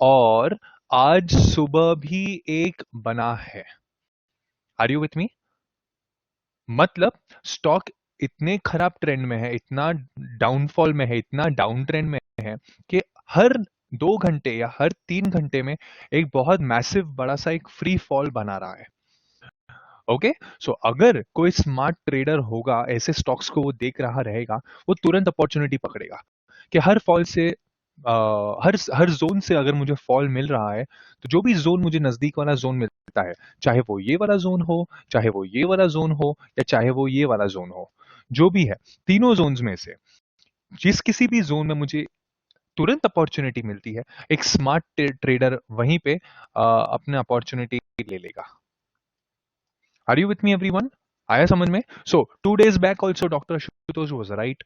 और आज सुबह भी एक बना है। Are you with me? मतलब स्टॉक इतने खराब ट्रेंड में है, इतना डाउनफॉल में है, इतना डाउन ट्रेंड में है कि हर 2 घंटे या हर 3 घंटे में एक बहुत मैसिव बड़ा सा एक फ्री फॉल बना रहा है। ओके, सो अगर कोई स्मार्ट ट्रेडर होगा, ऐसे स्टॉक्स को वो देख रहा रहेगा, वो तुरंत अपॉर्चुनिटी पकड़ेगा कि हर फॉल से हर जोन से अगर मुझे फॉल मिल रहा है तो जो भी जोन मुझे नजदीक वाला जोन मिलता है, चाहे वो ये वाला जोन हो, चाहे वो ये वाला जोन हो, या चाहे वो ये वाला जोन हो, जो भी है, तीनों जोन्स में से जिस किसी भी जोन में मुझे तुरंत अपॉर्चुनिटी मिलती है, एक स्मार्ट ट्रेडर वहीं पे अपने अपॉर्चुनिटी ले लेगा। Are you with me everyone? आया समझ में? So 2 days back also doctor Ashutosh was right.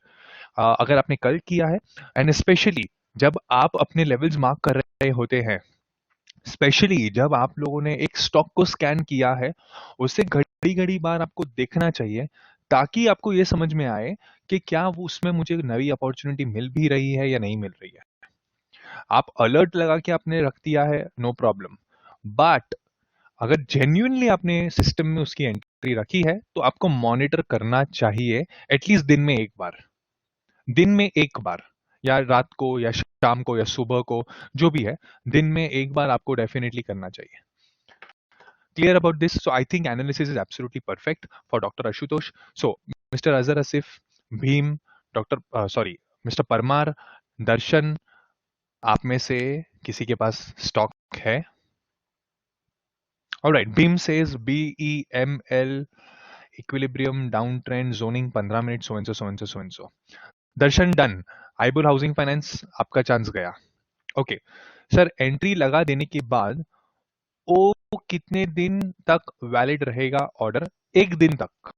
अगर आपने कल किया है, एंड स्पेशली जब आप अपने लेवल्स मार्क कर रहे होते हैं, स्पेशली जब आप लोगों ने एक स्टॉक को स्कैन किया है, उसे घड़ी घड़ी बार आपको देखना चाहिए ताकि आपको यह समझ में आए कि क्या वो उसमें मुझे नई अपॉर्चुनिटी मिल भी रही है या नहीं मिल रही है। आप अलर्ट लगा के आपने रख दिया है, नो प्रॉब्लम, बट अगर जेन्युइनली आपने सिस्टम में उसकी एंट्री रखी है तो आपको मॉनिटर करना चाहिए एटलीस्ट दिन में एक बार, या रात को या शाम को या सुबह को, जो भी है, दिन में एक बार आपको डेफिनेटली करना चाहिए. Clear about this? So I think analysis is absolutely perfect for Dr. Ashutosh. So Mr. Azhar Asif, Bhim, Mr. Parmar, दर्शन, आप में से किसी के पास स्टॉक है? Alright, Bhim says BEML equilibrium down trend zoning 15 minute so and so and so and so. Darshan done. Ibull housing finance, आपका चांस गया. ओके सर, एंट्री लगा देने के बाद वो कितने दिन तक वैलिड रहेगा ऑर्डर? एक दिन तक.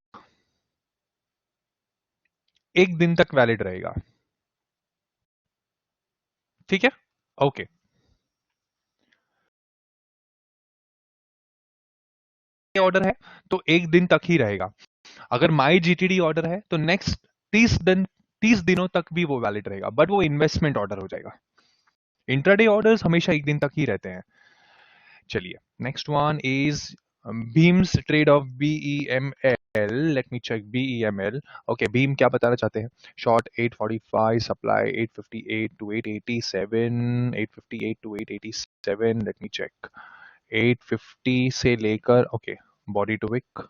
एक दिन तक वैलिड रहेगा. ठीक है, ओके. ऑर्डर है तो एक दिन तक ही रहेगा. अगर माई जीटीडी ऑर्डर है तो नेक्स्ट 30 दिनों तक भी वो वैलिड रहेगा, बट वो इन्वेस्टमेंट ऑर्डर हो जाएगा. इंट्राडे ऑर्डर्स हमेशा एक दिन तक ही रहते हैं. चलिए, next one is Bhim's trade of BEML. Let me check BEML. Okay, Bhim क्या बताना चाहते हैं? Short 845, supply 858 to 887, 858 to 887. Let me check. 850 से लेकर, ओके, बॉडी टू विक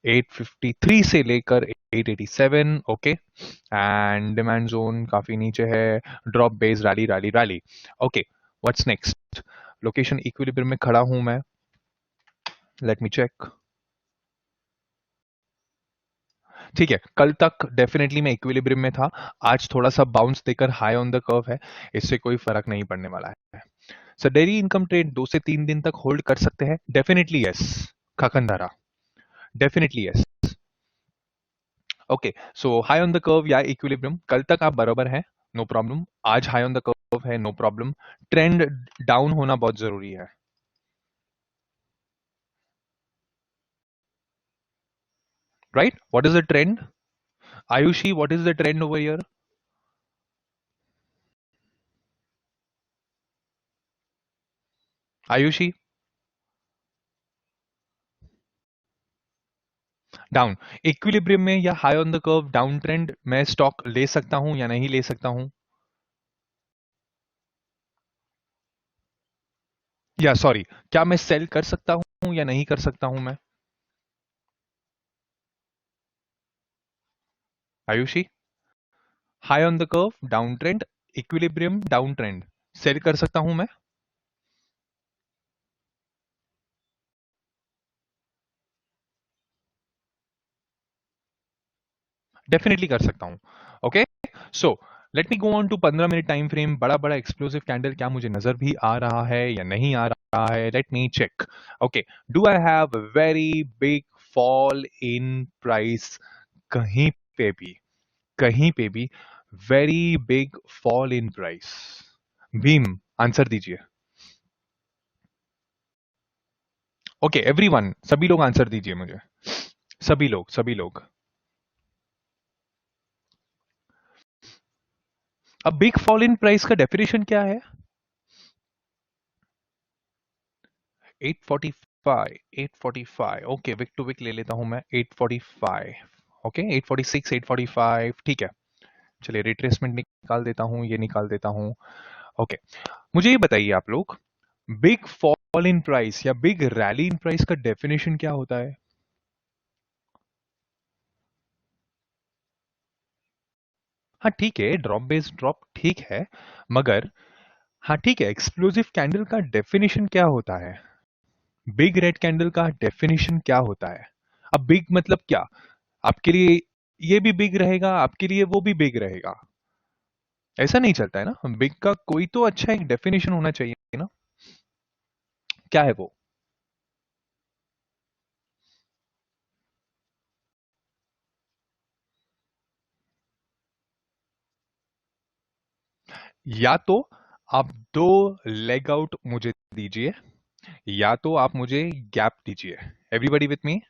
853 से लेकर 887. ओके, एंड डिमांड जोन काफी नीचे है. Drop base rally rally rally. Okay, what's next? Location equilibrium में खड़ा हूं मैं. Let me check. ठीक है, कल तक डेफिनेटली मैं इक्विलिब्रियम में था. आज थोड़ा सा बाउंस देकर हाई ऑन द कर्व है, इससे कोई फर्क नहीं पड़ने वाला है. सर, डेली इनकम ट्रेड 2 से 3 दिन तक होल्ड कर सकते हैं? Definitely yes. खकंधारा, definitely yes. Okay, so high on the curve या इक्विलिब्रियम, कल तक आप बराबर हैं, नो प्रॉब्लम. आज हाई ऑन द कर्व है, नो प्रॉब्लम. ट्रेंड डाउन होना बहुत जरूरी है. Right, what is the trend? Ayushi, what is the trend over here? Ayushi, down. Equilibrium में या high on the curve down trend मैं स्टॉक ले सकता हूं या नहीं ले सकता हूं? या सॉरी, क्या मैं सेल कर सकता हूं या नहीं कर सकता हूं मैं? Ayushi, high on the curve down trend, equilibrium down trend, sell कर सकता हूं मैं? डेफिनेटली कर सकता हूं. Okay, so let me go on to 15 minute time frame. बड़ा बड़ा एक्सप्लोसिव कैंडल क्या मुझे नजर भी आ रहा है या नहीं आ रहा है? Let me check. Okay, do I have very big fall in price? कहीं पे भी, कहीं पे भी very big fall in price? Bhim, answer दीजिए. ओके एवरीवन, सभी लोग आंसर दीजिए मुझे. सभी लोग, सभी लोग. अब बिग फॉल इन प्राइस का डेफिनेशन क्या है? 845, 845. ओके, विक टू विक ले लेता हूं मैं. 845. ओके, 846, 845. ठीक है, चलिए रिट्रेसमेंट निकाल देता हूं, ये निकाल देता हूं. ओके, मुझे ये बताइए आप लोग, बिग फॉल इन प्राइस या बिग रैली इन प्राइस का डेफिनेशन क्या होता है? हाँ ठीक है, ड्रॉप बेस्ड ड्रॉप ठीक है, मगर हाँ ठीक है, एक्सप्लोसिव कैंडल का डेफिनेशन क्या होता है? बिग रेड कैंडल का डेफिनेशन क्या होता है? अब बिग मतलब क्या? आपके लिए ये भी बिग रहेगा, आपके लिए वो भी बिग रहेगा. ऐसा नहीं चलता है ना. बिग का कोई तो अच्छा एक डेफिनेशन होना चाहिए ना. क्या है वो? या तो आप दो लेग आउट मुझे दीजिए, या तो आप मुझे गैप दीजिए. Everybody with me?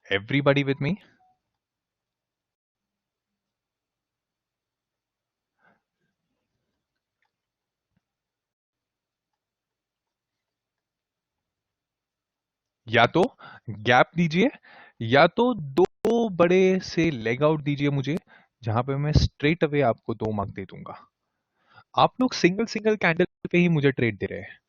Everybody with मी? या तो गैप दीजिए या तो दो बड़े से लेग आउट दीजिए मुझे, जहां पे मैं स्ट्रेट अवे आपको 2 मार्क दे दूंगा। आप लोग सिंगल सिंगल कैंडल पे ही मुझे ट्रेड दे रहे हैं।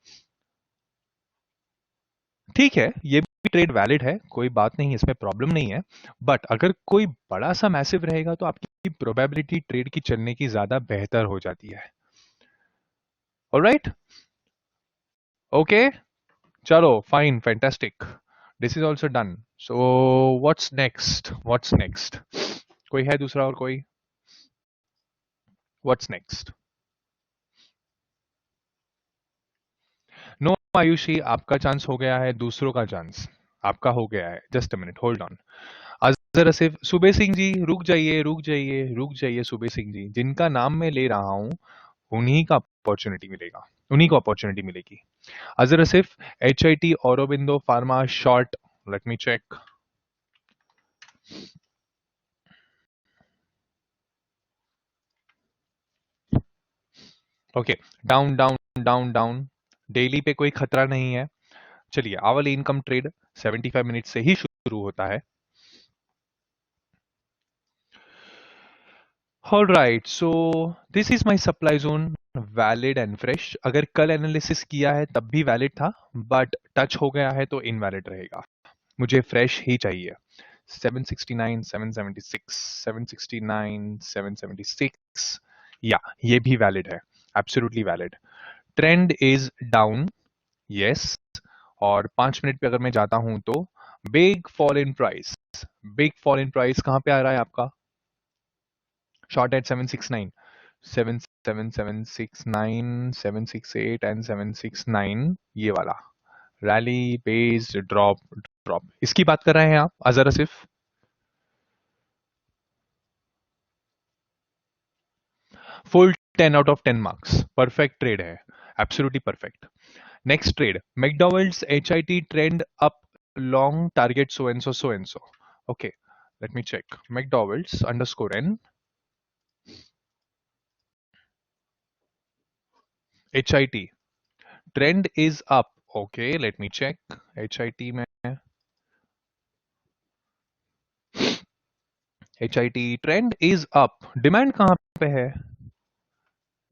ठीक है, ये भी ट्रेड वैलिड है, कोई बात नहीं, इसमें प्रॉब्लम नहीं है। बट अगर कोई बड़ा सा मैसिव रहेगा तो आपकी प्रोबेबिलिटी ट्रेड की चलने की ज्यादा बेहतर हो जाती है। ऑलराइट, ओके, चलो fine, fantastic, this is also done. So what's next, what's next? कोई है दूसरा और कोई? What's next? नो आयुषी, आपका चांस हो गया है, दूसरों का चांस आपका हो गया है। Just a minute, hold on. Azhar Asif, Sube Singh ji, रुक जाइए रुक जाइए रुक जाइए। सुबे सिंह जी, जिनका नाम मैं ले रहा हूं उन्हीं का अपॉर्चुनिटी मिलेगा, उन्हीं को अपॉर्चुनिटी मिलेगी। Azhar Asif, H I T, Aurobindo pharma short, let me check. Okay, down down down down, daily पे कोई खतरा नहीं है। चलिए, आवली इनकम ट्रेड 75 मिनट से ही शुरू होता है। All right, so this is my supply zone, valid and fresh. अगर कल एनालिसिस किया है तब भी वैलिड था, बट टच हो गया है तो इनवैलिड रहेगा। मुझे फ्रेश ही चाहिए। 769, 776, 769, 776, या ये भी वैलिड है, absolutely valid. Trend is down, yes. और 5 मिनट पे अगर मैं जाता हूं तो big fall in price, big fall in price कहां पे आ रहा है आपका? शॉर्ट एट 769, 77769, 768 एंड 769, ये वाला रैली बेस्ड ड्रॉप, ड्रॉप इसकी बात कर रहे हैं आप Azhar Asif? Full 10 out of 10 marks, perfect trade है, absolutely perfect. Next trade, McDowell's H I T, trend up, long target so and so. Okay, let me check. McDowell's underscore N, H I T, trend is up. Okay, let me check. H I T में, H I T trend is up, demand कहां पे है?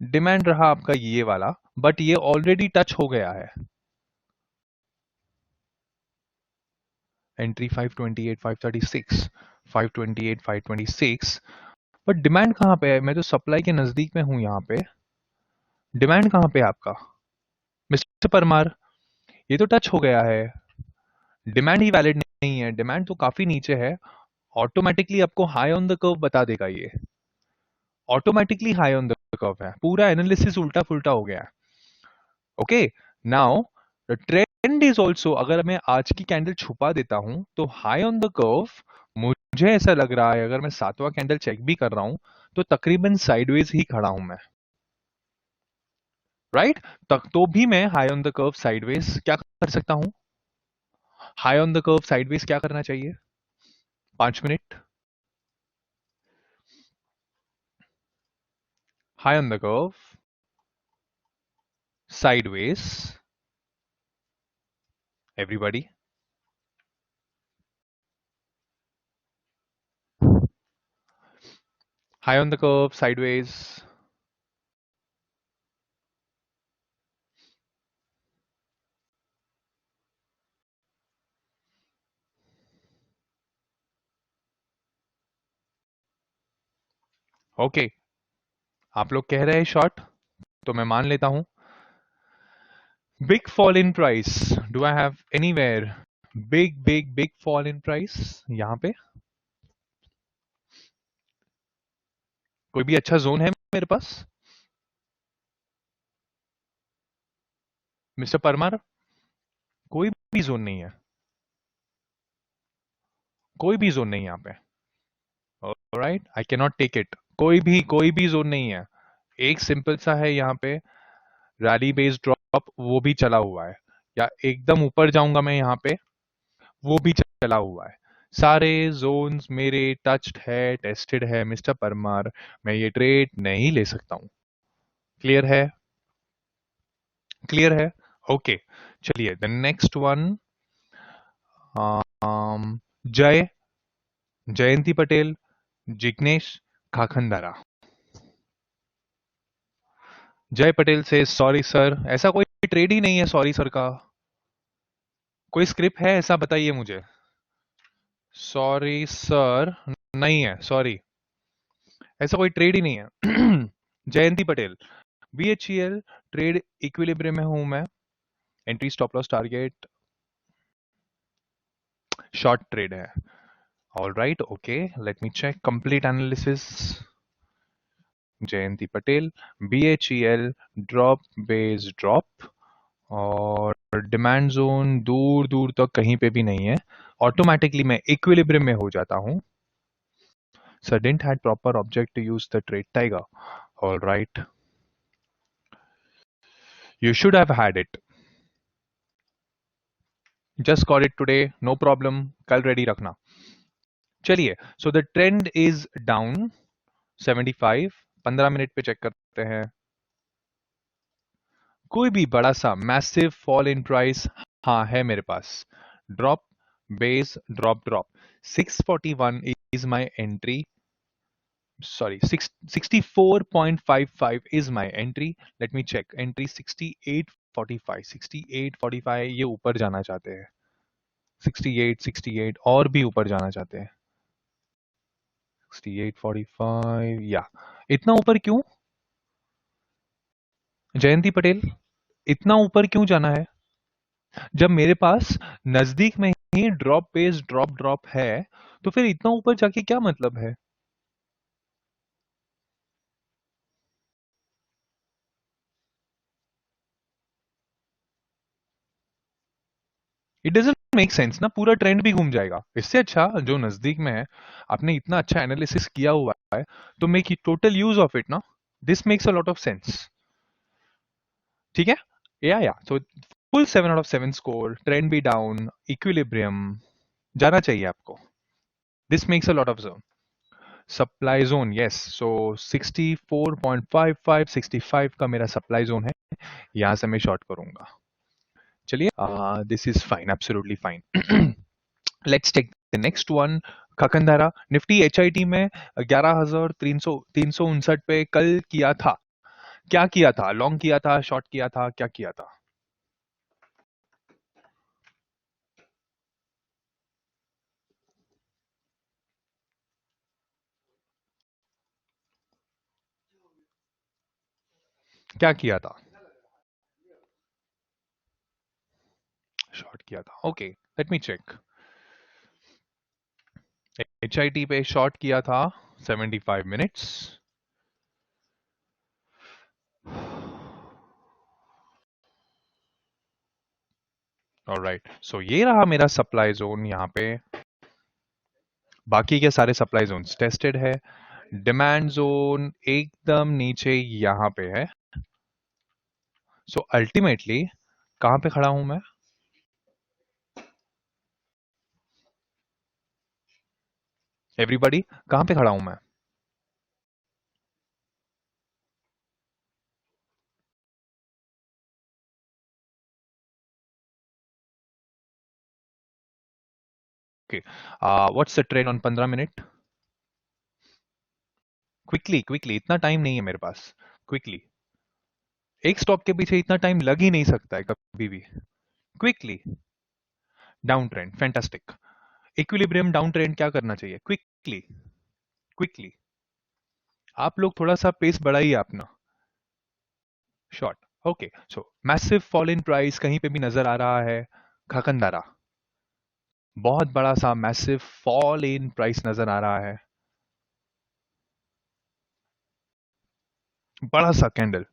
डिमांड रहा आपका ये वाला, बट ये ऑलरेडी टच हो गया है। एंट्री 528, 536, 528, 526, बट डिमांड कहां पे है? मैं तो सप्लाई के नजदीक में हूं यहां पे। डिमांड कहां पे है आपका मिस्टर परमार? ये तो टच हो गया है, डिमांड ही वैलिड नहीं है, डिमांड तो काफी नीचे है। ऑटोमेटिकली आपको हाई ऑन द कर्व बता देगा, ये automatically high on the curve है, पूरा एनालिसिस उल्टा फुल्टा हो गया है। Okay, now the trend is also, अगर मैं आज की कैंडल छुपा देता हूं तो हाई ऑन द कर्व, मुझे ऐसा लग रहा है अगर मैं 7वां कैंडल चेक भी कर रहा हूं तो तकरीबन साइडवेज ही खड़ा हूं मैं, राइट? तक तो भी मैं high on the curve sideways क्या कर सकता हूं? High on the curve sideways क्या करना चाहिए? 5 minute, high on the curve sideways, everybody, high on the curve sideways. Okay, आप लोग कह रहे हैं शॉर्ट, तो मैं मान लेता हूं। Big fall in price, do I have anywhere big big big fall in price यहां पे? कोई भी अच्छा जोन है मेरे पास मिस्टर परमार? कोई भी जोन नहीं है, कोई भी जोन नहीं है यहाँ पे। Right, I can not take it, कोई भी जोन नहीं है। एक सिंपल सा है यहाँ पे, रैली बेस्ड ड्रॉप, वो भी चला हुआ है, या एकदम ऊपर जाऊंगा मैं यहाँ पे, वो भी चला हुआ है। सारे जोन्स मेरे टच्ड है, टेस्टेड है मिस्टर परमार, मैं ये ट्रेड नहीं ले सकता हूं। क्लियर है? क्लियर है? ओके, चलिए द नेक्स्ट वन। जय, जयंती पटेल, जिग्नेश, खाखंदारा। जय पटेल से सॉरी सर, ऐसा कोई ट्रेड ही नहीं है सॉरी सर का। कोई स्क्रिप्ट है ऐसा बताइए मुझे। सॉरी सर नहीं है, सॉरी, ऐसा कोई ट्रेड ही नहीं है। Jayanti Patel, BHEL trade equilibrium में हूं मैं। Entry stop loss target short trade है। All right, okay, let me check complete analysis. Jayanti Patel, BHEL drop base drop, और डिमांड जोन दूर दूर तक कहीं पे भी नहीं है। ऑटोमेटिकली मैं इक्विलिब्रियम में हो जाता हूं। Sir didn't had proper object to use the trade tiger. All right. You should have had it. Just got it today. No problem. कल ready रखना. चलिए. So the trend is down 75. 15 minute पे चेक करते हैं. कोई भी बड़ा सा massive fall in price हाँ है मेरे पास. Drop, base, drop, drop. 641 is my entry. Sorry, 64.55 is my entry. Let me check. Entry 68.45. 68.45 ये ऊपर जाना चाहते हैं. 68, 68 और भी ऊपर जाना चाहते हैं. 68.45 या इतना ऊपर क्यों? जयंती पटेल, इतना ऊपर क्यों जाना है? जब मेरे पास नजदीक में ही ड्रॉप बेस ड्रॉप ड्रॉप है, तो फिर इतना ऊपर जाके क्या मतलब है? इट डजेंट मेक सेंस ना, पूरा ट्रेंड भी घूम जाएगा। इससे अच्छा जो नजदीक में है, आपने इतना अच्छा एनालिसिस किया हुआ है, तो make total use of it ना। This makes a lot of sense. ठीक है, या so full 7 out of 7 score, trend भी डाउन, इक्विलिब्रियम जाना चाहिए आपको। This makes a lot of zone. Supply zone, yes, so 64.55 65 का मेरा सप्लाई जोन है, यहां से मैं शॉर्ट करूंगा। चलिए, this is fine, absolutely fine. Let's take the next one. खकंदारा निफ्टी एचआईटी में 11,359 पे कल किया था। क्या किया था? लॉन्ग किया था, शॉर्ट किया था, क्या किया था? क्या किया था? शॉर्ट किया था, okay, let me check. HIT पे शॉर्ट किया था 75 मिनट्स। ऑलराइट, सो ये रहा मेरा सप्लाई जोन यहाँ पे। बाकी के सारे सप्लाई जोन्स टेस्टेड है। डिमांड जोन एकदम नीचे यहाँ पे है। सो अल्टीमेटली कहां पे खड़ा हूं मैं? एवरीबॉडी, कहां पे खड़ा हूं मैं? Okay, what's the trend on 15 minute? Quickly quickly, इतना टाइम नहीं है मेरे पास। क्विकली, एक स्टॉप के पीछे इतना टाइम लग ही नहीं सकता है कभी भी। Quickly, down trend, fantastic. Equilibrium down trend, क्या करना चाहिए? Quickly quickly. आप लोग थोड़ा सा पेस बढ़ाइए अपना। Short, okay, so massive fall in price कहीं पे भी नजर आ रहा है? खकंदारा, बहुत बड़ा सा मैसिव फॉल इन प्राइस नजर आ रहा है। बड़ा सा कैंडल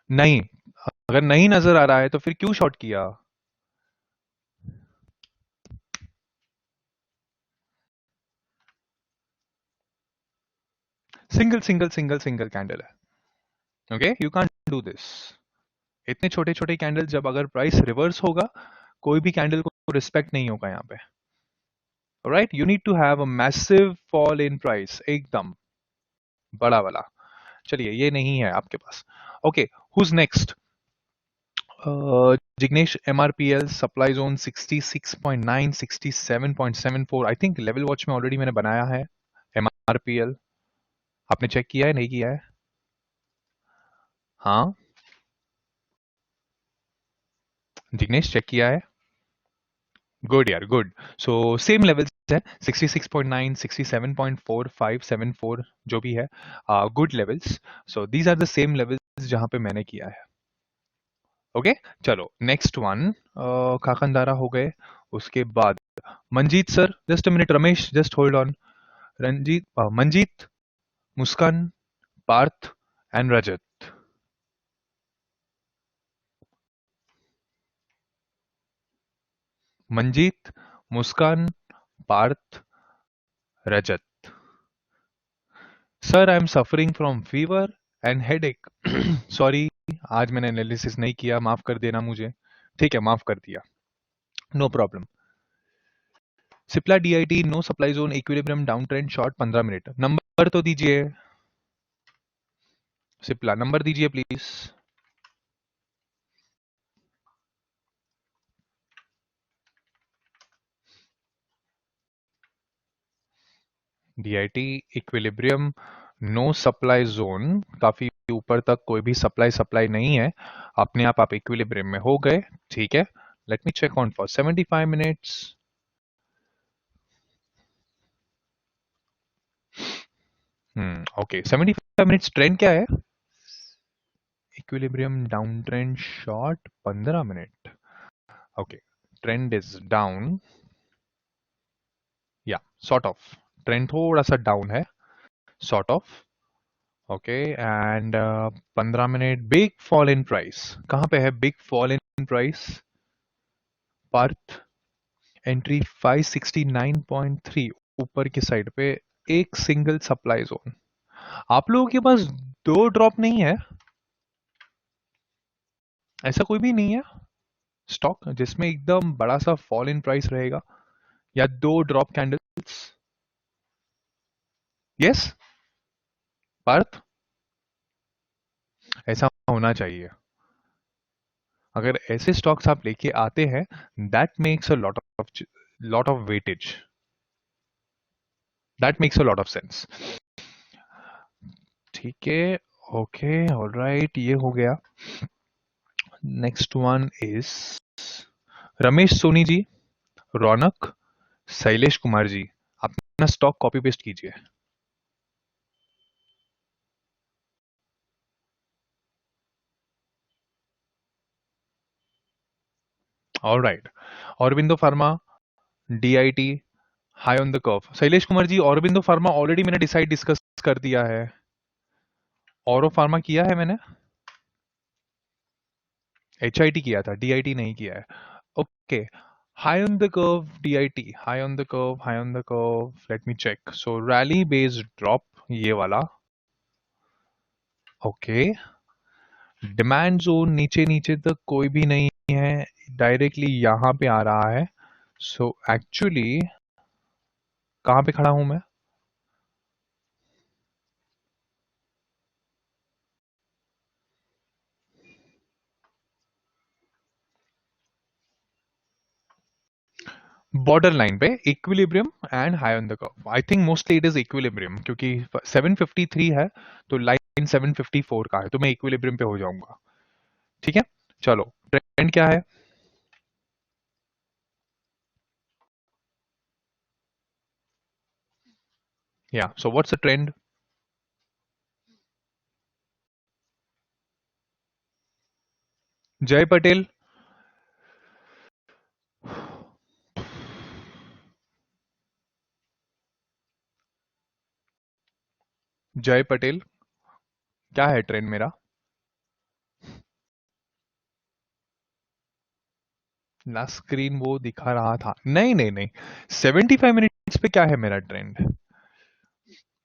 नहीं, अगर नहीं नजर आ रहा है तो फिर क्यों शॉर्ट किया? Single single single single candle है। Okay, you can't do this. इतने छोटे छोटे कैंडल, जब अगर प्राइस रिवर्स होगा, कोई भी कैंडल को रिस्पेक्ट नहीं होगा यहाँ पे। Right, you need to have a massive fall in price, एकदम बड़ा वाला। चलिए, ये नहीं है आपके पास। Okay, who's next? Jignesh MRPL supply zone 66.9 67.74 I think level watch में ऑलरेडी मैंने बनाया है MRPL। आपने चेक किया है नहीं किया है? हाँ जिग्नेश चेक किया है? गुड यार गुड। सो सेम लेवल्स है 66.9 67.4574 जो भी है good levels. So these are the same levels जहां पे मैंने किया है। ओके चलो नेक्स्ट वन खाकंदारा हो गए। उसके बाद Manjeet sir, just a minute Ramesh, just hold on. Ranjeet Manjeet, Muskan, Parth and Rajat. Manjeet, Muskan, Parth, Rajat. Sir I am suffering from fever and headache. Sorry आज मैंने एनालिसिस नहीं किया, माफ कर देना मुझे। ठीक है माफ कर दिया, no problem. Cipla DIT no supply zone equilibrium down trend short 15 minute. Number तो दीजिए सिप्ला, नंबर दीजिए please. DIT equilibrium no supply zone, काफी ऊपर तक कोई भी सप्लाई नहीं है, अपने आप इक्विलिब्रियम में हो गए। ठीक है let me check on for 75 minutes. Okay 75 minutes trend क्या है? Equilibrium down trend short 15 minute. Okay trend is down या सॉर्ट ऑफ, ट्रेंड थोड़ा सा डाउन है sort of. Okay and 15 minute big fall in price, कहां पे है big fall in price? Parth entry 569.3 ऊपर की साइड पे, एक सिंगल सप्लाई जोन। आप लोगों के पास दो ड्रॉप नहीं है? ऐसा कोई भी नहीं है स्टॉक जिसमें एकदम बड़ा सा फॉल इन प्राइस रहेगा, या दो ड्रॉप कैंडल्स? यस पार्थ, ऐसा होना चाहिए। अगर ऐसे स्टॉक्स आप लेके आते हैं that makes a lot of weightage, that makes a lot of sense. ठीक है ओके ऑलराइट ये हो गया। Next one is Ramesh Soni ji, Raunak, Shailesh Kumar ji, अपना स्टॉक कॉपी पेस्ट कीजिए। Alright Aurobindo Pharma, DIT high on the curve. Shailesh Kumar ji Aurobindo Pharma already मैंने डिस्कस कर दिया है। औरो फार्मा किया है मैंने, HIT किया था, DIT नहीं किया है। Okay high on the curve DIT, high on the curve, high on the curve, let me check. So rally based drop ये वाला। ओके डिमांड जोन नीचे नीचे तक कोई भी नहीं है, डायरेक्टली यहां पे आ रहा है। सो एक्चुअली कहां पे खड़ा हूं मैं? बॉर्डर लाइन पे equilibrium and high on the curve. I think mostly it is equilibrium क्योंकि 753 है तो लाइन 754 का है, तो मैं इक्विलिब्रियम पे हो जाऊंगा। ठीक है चलो ट्रेंड क्या है? या सो व्हाट्स द ट्रेंड? जय पटेल, जय पटेल क्या है ट्रेंड मेरा? लास्ट स्क्रीन वो दिखा रहा था, नहीं नहीं नहीं, 75 मिनट्स पे क्या है मेरा ट्रेंड?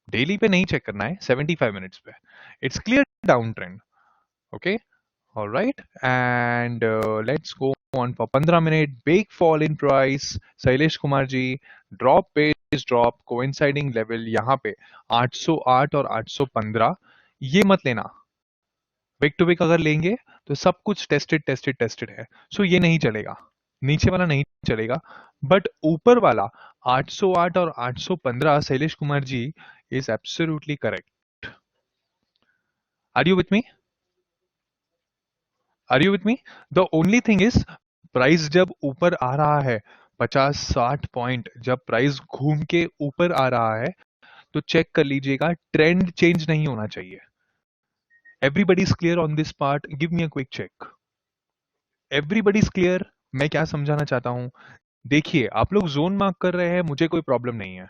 डेली पे नहीं चेक करना है, 75 मिनट्स पे it's clear down trend. Okay alright and let's go on for 15 minute big fall in price. Shailesh Kumar ji drop base drop coinciding level यहाँ पे 808 और 815, ये मत लेना, विक टू विक अगर लेंगे तो सब कुछ टेस्टेड टेस्टेड टेस्टेड है, सो ये नहीं चलेगा, नीचे वाला नहीं चलेगा। बट ऊपर वाला 808 और 815, Shailesh Kumar ji, is absolutely correct. Are you with me? Are you with me? The only thing is, price जब ऊपर आ रहा है 50-60 पॉइंट, जब प्राइस घूम के ऊपर आ रहा है, तो चेक कर लीजिएगा, ट्रेंड चेंज नहीं होना चाहिए। Everybody is clear on this part? Give me a quick check. Everybody is clear? मैं क्या समझाना चाहता हूं, देखिए आप लोग जोन मार्क कर रहे हैं, मुझे कोई प्रॉब्लम नहीं है,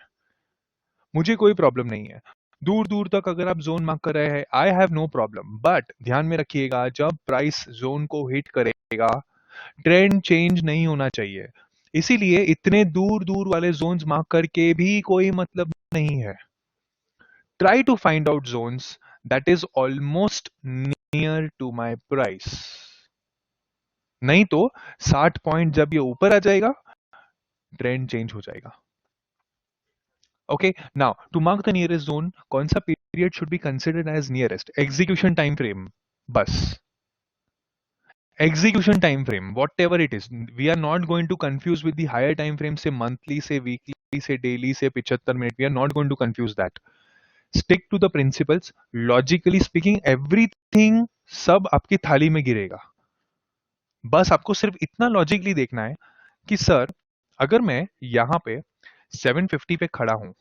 मुझे कोई प्रॉब्लम नहीं है। दूर दूर तक अगर आप जोन मार्क कर रहे हैं, I have no problem, but ध्यान में रखिएगा, जब प्राइस जोन को हिट करेगा, ट्रेंड चेंज नहीं होना चाहिए। इसीलिए इतने दूर दूर वाले जोन्स मार्क करके भी कोई मतलब नहीं है। Try to find out zones that is almost near to my price. नहीं तो 60 पॉइंट जब ये ऊपर आ जाएगा, ट्रेंड चेंज हो जाएगा। Okay, now to mark the nearest zone, कौन सा period should be considered as nearest? Execution time frame, बस execution time frame, whatever it is. We are not going to confuse with the higher time frame से मंथली से वीकली से डेली से 75 minute, we are not going to confuse that. Stick to the principles. Logically speaking everything सब आपकी थाली में गिरेगा। बस आपको सिर्फ इतना लॉजिकली देखना है कि सर, अगर मैं यहां पे 750 पे खड़ा हूं,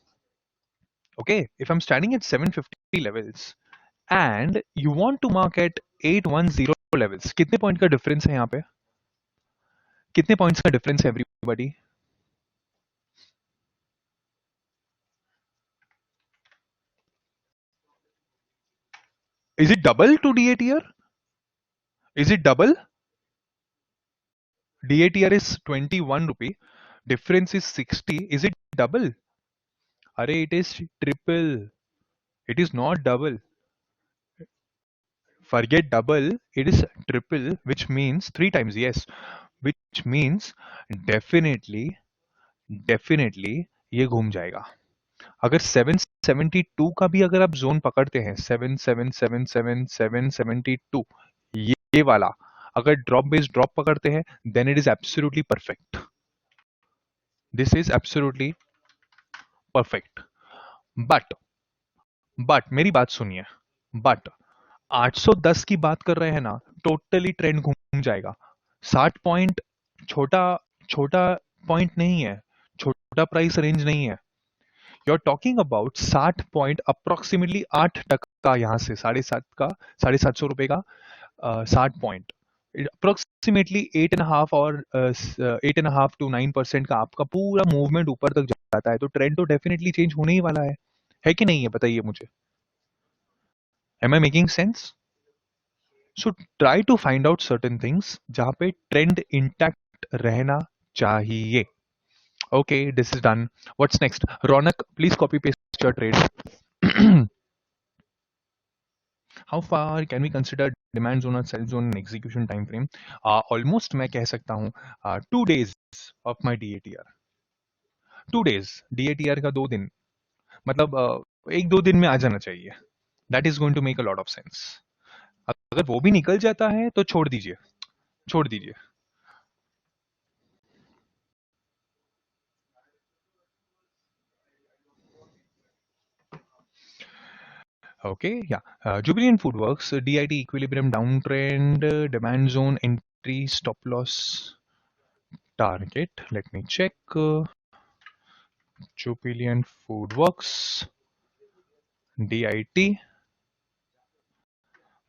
okay, if I am standing at 750 levels and you want to mark at 810 levels, कितने पॉइंट का डिफरेंस है यहां पे? कितने पॉइंट्स का डिफरेंस है everybody? Is it double to DATR? Is it double? DATR is 21 rupee, difference is 60, is it double? Arey, it is triple, it is not double. Forget double, it is triple, which means 3 times, yes, which means definitely, definitely ये घूम जाएगा। अगर 772 का भी अगर आप जोन पकड़ते हैं, 7777 ये वाला अगर ड्रॉप बेस ड्रॉप पकड़ते हैं, then it is absolutely perfect. This is absolutely perfect. But but मेरी बात सुनिए, बट 810 की बात कर रहे हैं ना, टोटली ट्रेंड घूम जाएगा। 60 पॉइंट छोटा छोटा पॉइंट नहीं है, छोटा प्राइस रेंज नहीं है। You are talking about 60 point, approximately 8% यहां से 7.5 का, 750 रुपए का 60 पॉइंट, अप्रोक्सीमेटली 8.5 और 8.5 to 9% का आपका पूरा मूवमेंट ऊपर तक जाता है, तो ट्रेंड तो डेफिनेटली चेंज होने ही वाला है कि नहीं है? बताइए मुझे, am I making sense? So try to find out certain things जहां पे ट्रेंड इंटैक्ट रहना चाहिए। Okay, this is done. What's next? Raunak, please copy paste your trade. How far can we consider demand zone और sell zone in execution time frame? Almost मैं कह सकता हूँ 2 days of my DATR। 2 days DATR का 2 दिन, मतलब 1-2 दिन में आ जाना चाहिए। That is going to make a lot of sense. अगर वो भी निकल जाता है तो छोड़ दीजिए, छोड़ दीजिए। Okay, yeah. Jubilant Foodworks, DIT equilibrium downtrend, demand zone entry, stop loss target. Let me check. Jubilant Foodworks, DIT.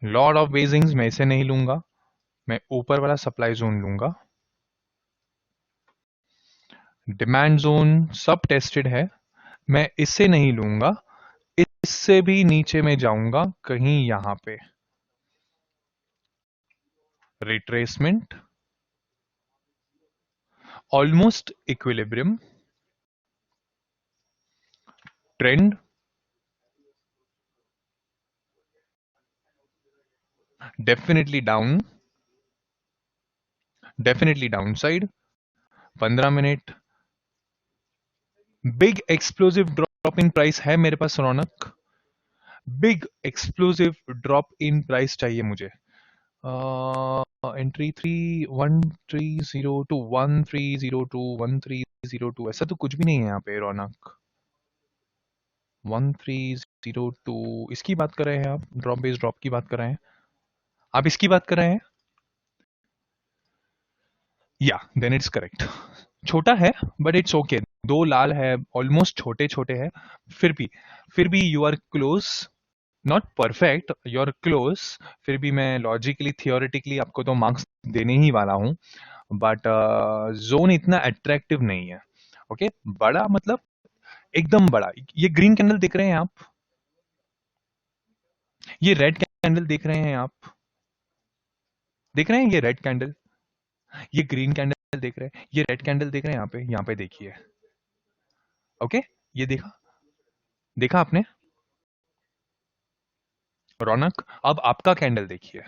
Lot of basings मैं इसे नहीं लूंगा, मैं ऊपर वाला सप्लाई जोन लूंगा। डिमांड जोन सब टेस्टेड है, मैं इससे नहीं लूंगा, इससे भी नीचे में जाऊंगा कहीं यहां पे। Retracement, almost equilibrium, trend, definitely down, definitely downside, 15 minute, big explosive drop in price है मेरे पास Raunak, big explosive drop in price चाहिए मुझे। एंट्री 1302 1302 1302, ऐसा तो कुछ भी नहीं है यहाँ पे रौनक। 1302 इसकी बात कर रहे हैं आप? ड्रॉप बेस ड्रॉप की बात कर रहे हैं आप? इसकी बात कर रहे हैं? या देन इट्स करेक्ट। छोटा है बट इट्स ओके। दो लाल है, ऑलमोस्ट छोटे छोटे हैं, फिर भी you are close. Not perfect, you are close. फिर भी मैं लॉजिकली थियोरेटिकली आपको तो मार्क्स देने ही वाला हूँ, बट जोन इतना अट्रैक्टिव नहीं है। ओके बड़ा मतलब एकदम बड़ा। ये ग्रीन कैंडल देख रहे हैं आप? ये रेड कैंडल देख रहे हैं आप? देख रहे हैं ये रेड कैंडल? ये ग्रीन कैंडल देख रहे हैं? ये रेड कैंडल देख रहे हैं? यहाँ पे देखिए। ओके ये देखा? देखा आपने? रौनक अब आपका कैंडल देखिए,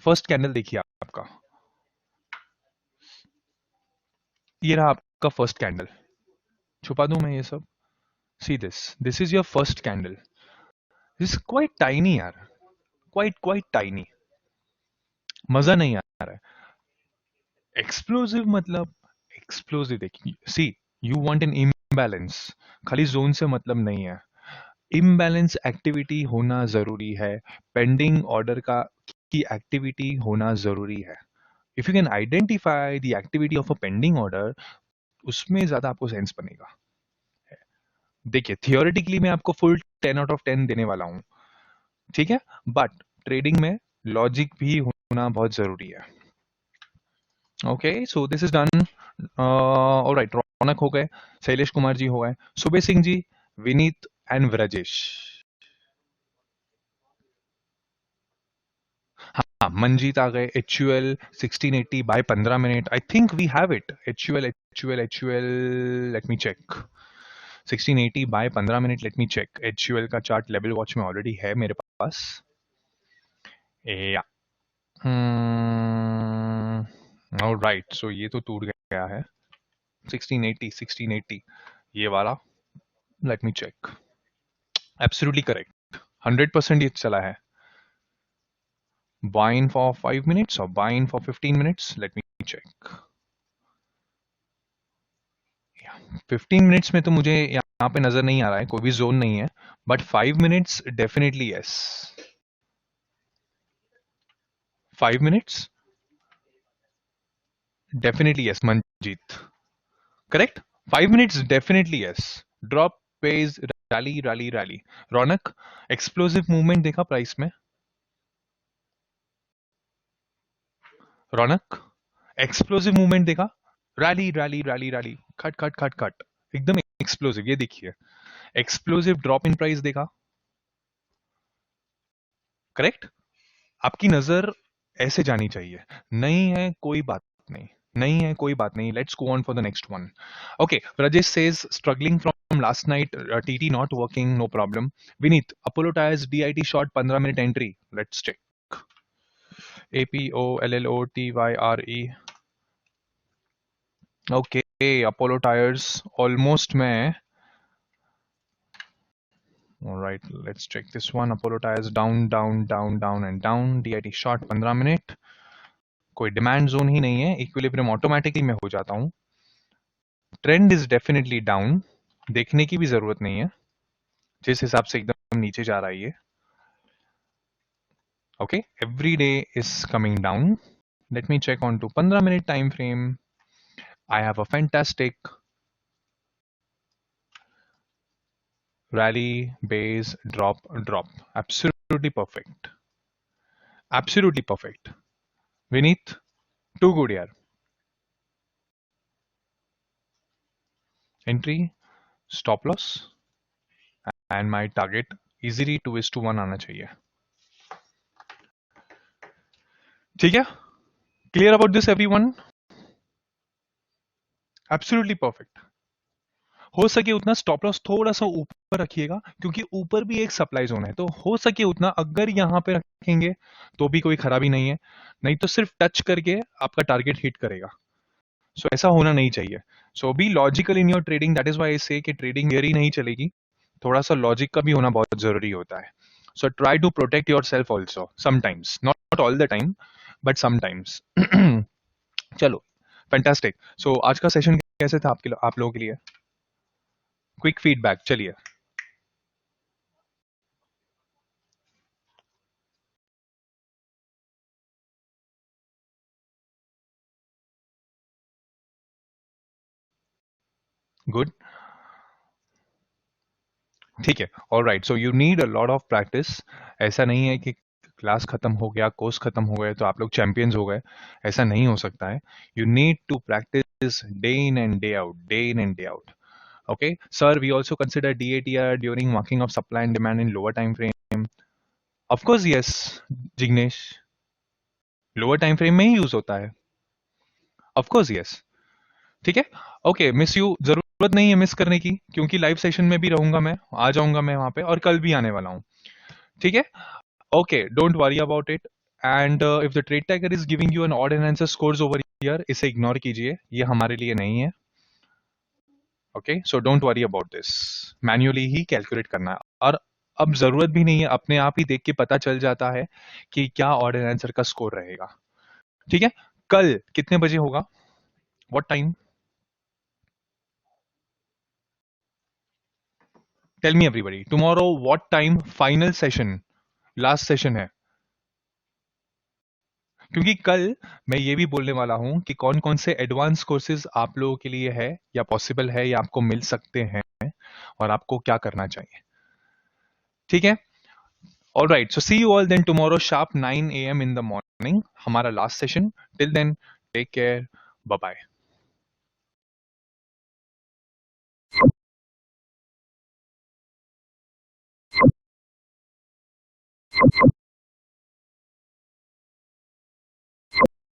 फर्स्ट कैंडल देखिए आपका। ये रहा आपका फर्स्ट कैंडल। छुपा दूं मैं ये सब? See this is your first candle. This quite tiny यार, क्वाइट टाइनी। मजा नहीं आ रहा है। एक्सप्लोसिव मतलब एक्सप्लोसिव देखिए। सी यू वांट एन इम्बैलेंस, खाली जोन से मतलब नहीं है। इम्बैलेंस एक्टिविटी होना जरूरी है। पेंडिंग ऑर्डर का की एक्टिविटी होना जरूरी है। If you can identify the activity of a pending order, उसमें ज्यादा आपको सेंस बनेगा। देखिए थियोरेटिकली मैं आपको फुल 10 आउट ऑफ 10 देने वाला हूं, ठीक है, बट ट्रेडिंग में लॉजिक भी होना बहुत जरूरी है। Okay so this is done. Alright, Raunak हो गए, शैलेश कुमार जी हो गए, सुबह सिंह जी, विनीत एंड व्रजेश। हाँ मंजीत आ गए। HUL 1680 by 15 minute, I think we have it. HUL let me check. 1680 by 15 minute, let me check. HUL का चार्ट लेवल वॉच में ऑलरेडी है मेरे पास। या ऑलराइट, सो ये तो टूट गया है। 1680 ये वाला, let me check. Absolutely correct, 100% ये चला है। buy in for 5 minutes or buy in for 15 minutes, let me check। 15 minutes में तो मुझे यहाँ पे नजर नहीं आ रहा है, कोई भी जोन नहीं है, but 5 minutes definitely yes. 5 minutes definitely yes Manjeet, correct. 5 minutes definitely yes. Drop page rally rally rally. Raunak explosive movement देखा प्राइस में? रौनक एक्सप्लोसिव मूवमेंट देखा? रैली रैली रैली रैली, खट खट खट खट, एकदम एक्सप्लोसिव। ये देखिए एक्सप्लोसिव ड्रॉप इन प्राइस देखा? करेक्ट। आपकी नजर ऐसे जानी चाहिए। नहीं है कोई बात नहीं, नहीं है कोई बात नहीं, let's go on for the next one. Okay Rajesh says struggling from last night, TT not working, no problem. Vineet Apollo Tyres DIT short 15 minute entry, let's check. APOLLOTYRE। Okay Apollo Tyres almost मैं, alright let's check this one. Apollo Tyres down down down down and down, DIT short 15 minute, कोई डिमांड जोन ही नहीं है, इक्विलिब्रियम ऑटोमेटिकली मैं हो जाता हूं। ट्रेंड इज डेफिनेटली डाउन, देखने की भी जरूरत नहीं है जिस हिसाब से एकदम नीचे जा रहा है ये। Okay every day is coming down. Let me check on to 15 minute time frame. I have a fantastic rally base drop, absolutely perfect, absolutely perfect। Vineet too good यार। entry stop loss and my target easily 2:1 आना चाहिए, ठीक है। Clear about this everyone? Absolutely perfect. हो सके उतना स्टॉप लॉस थोड़ा सा ऊपर रखिएगा, क्योंकि ऊपर भी एक सप्लाई जोन है, तो हो सके उतना अगर यहां पे रखेंगे तो भी कोई खराबी नहीं है, नहीं तो सिर्फ टच करके आपका टारगेट हिट करेगा। सो ऐसा होना नहीं चाहिए। So be logical in your trading, that is why I say कि ट्रेडिंग हियर ही नहीं चलेगी, थोड़ा सा लॉजिक का भी होना बहुत जरूरी होता है. So try to protect yourself also sometimes, not all the time but sometimes. चलो, फैंटास्टिक. सो आज का सेशन कैसे था आप लोगों के लिए? क्विक फीडबैक, चलिए. गुड. ठीक है. Alright. So you need a lot of practice. ऐसा नहीं है कि क्लास खत्म हो गया, कोर्स खत्म हो गए तो आप लोग चैंपियंस हो गए. ऐसा नहीं हो सकता है. You need to practice day in and day out, day in and day out. Okay, sir, we also consider DATR during marking of supply and demand in lower time frame. Of course, yes, Jignesh. Lower time frame में ही यूज होता है. Of course yes. ठीक है. ओके, मिस यू जरूरत नहीं है मिस करने की, क्योंकि लाइव सेशन में भी रहूंगा मैं, आ जाऊंगा मैं वहां पे, और कल भी आने वाला हूँ. ठीक है. Okay, don't worry about it. And if the trade tagger is giving you an odd and answer scores over here, इसे इग्नोर कीजिए, ये हमारे लिए नहीं है. Okay, so don't worry about this. Manually ही कैलकुलेट करना है. और अब जरूरत भी नहीं है, अपने आप ही देख के पता चल जाता है कि क्या ऑड एंड आंसर का स्कोर रहेगा. ठीक है. कल कितने बजे होगा? What time? Tell me everybody, tomorrow what time final session, last session है. क्योंकि कल मैं ये भी बोलने वाला हूं कि कौन कौन से एडवांस कोर्सेज आप लोगों के लिए है या पॉसिबल है या आपको मिल सकते हैं, और आपको क्या करना चाहिए. ठीक है. All right. So see you all then tomorrow sharp 9 AM in the morning, हमारा last session. Till then, take care. Bye bye.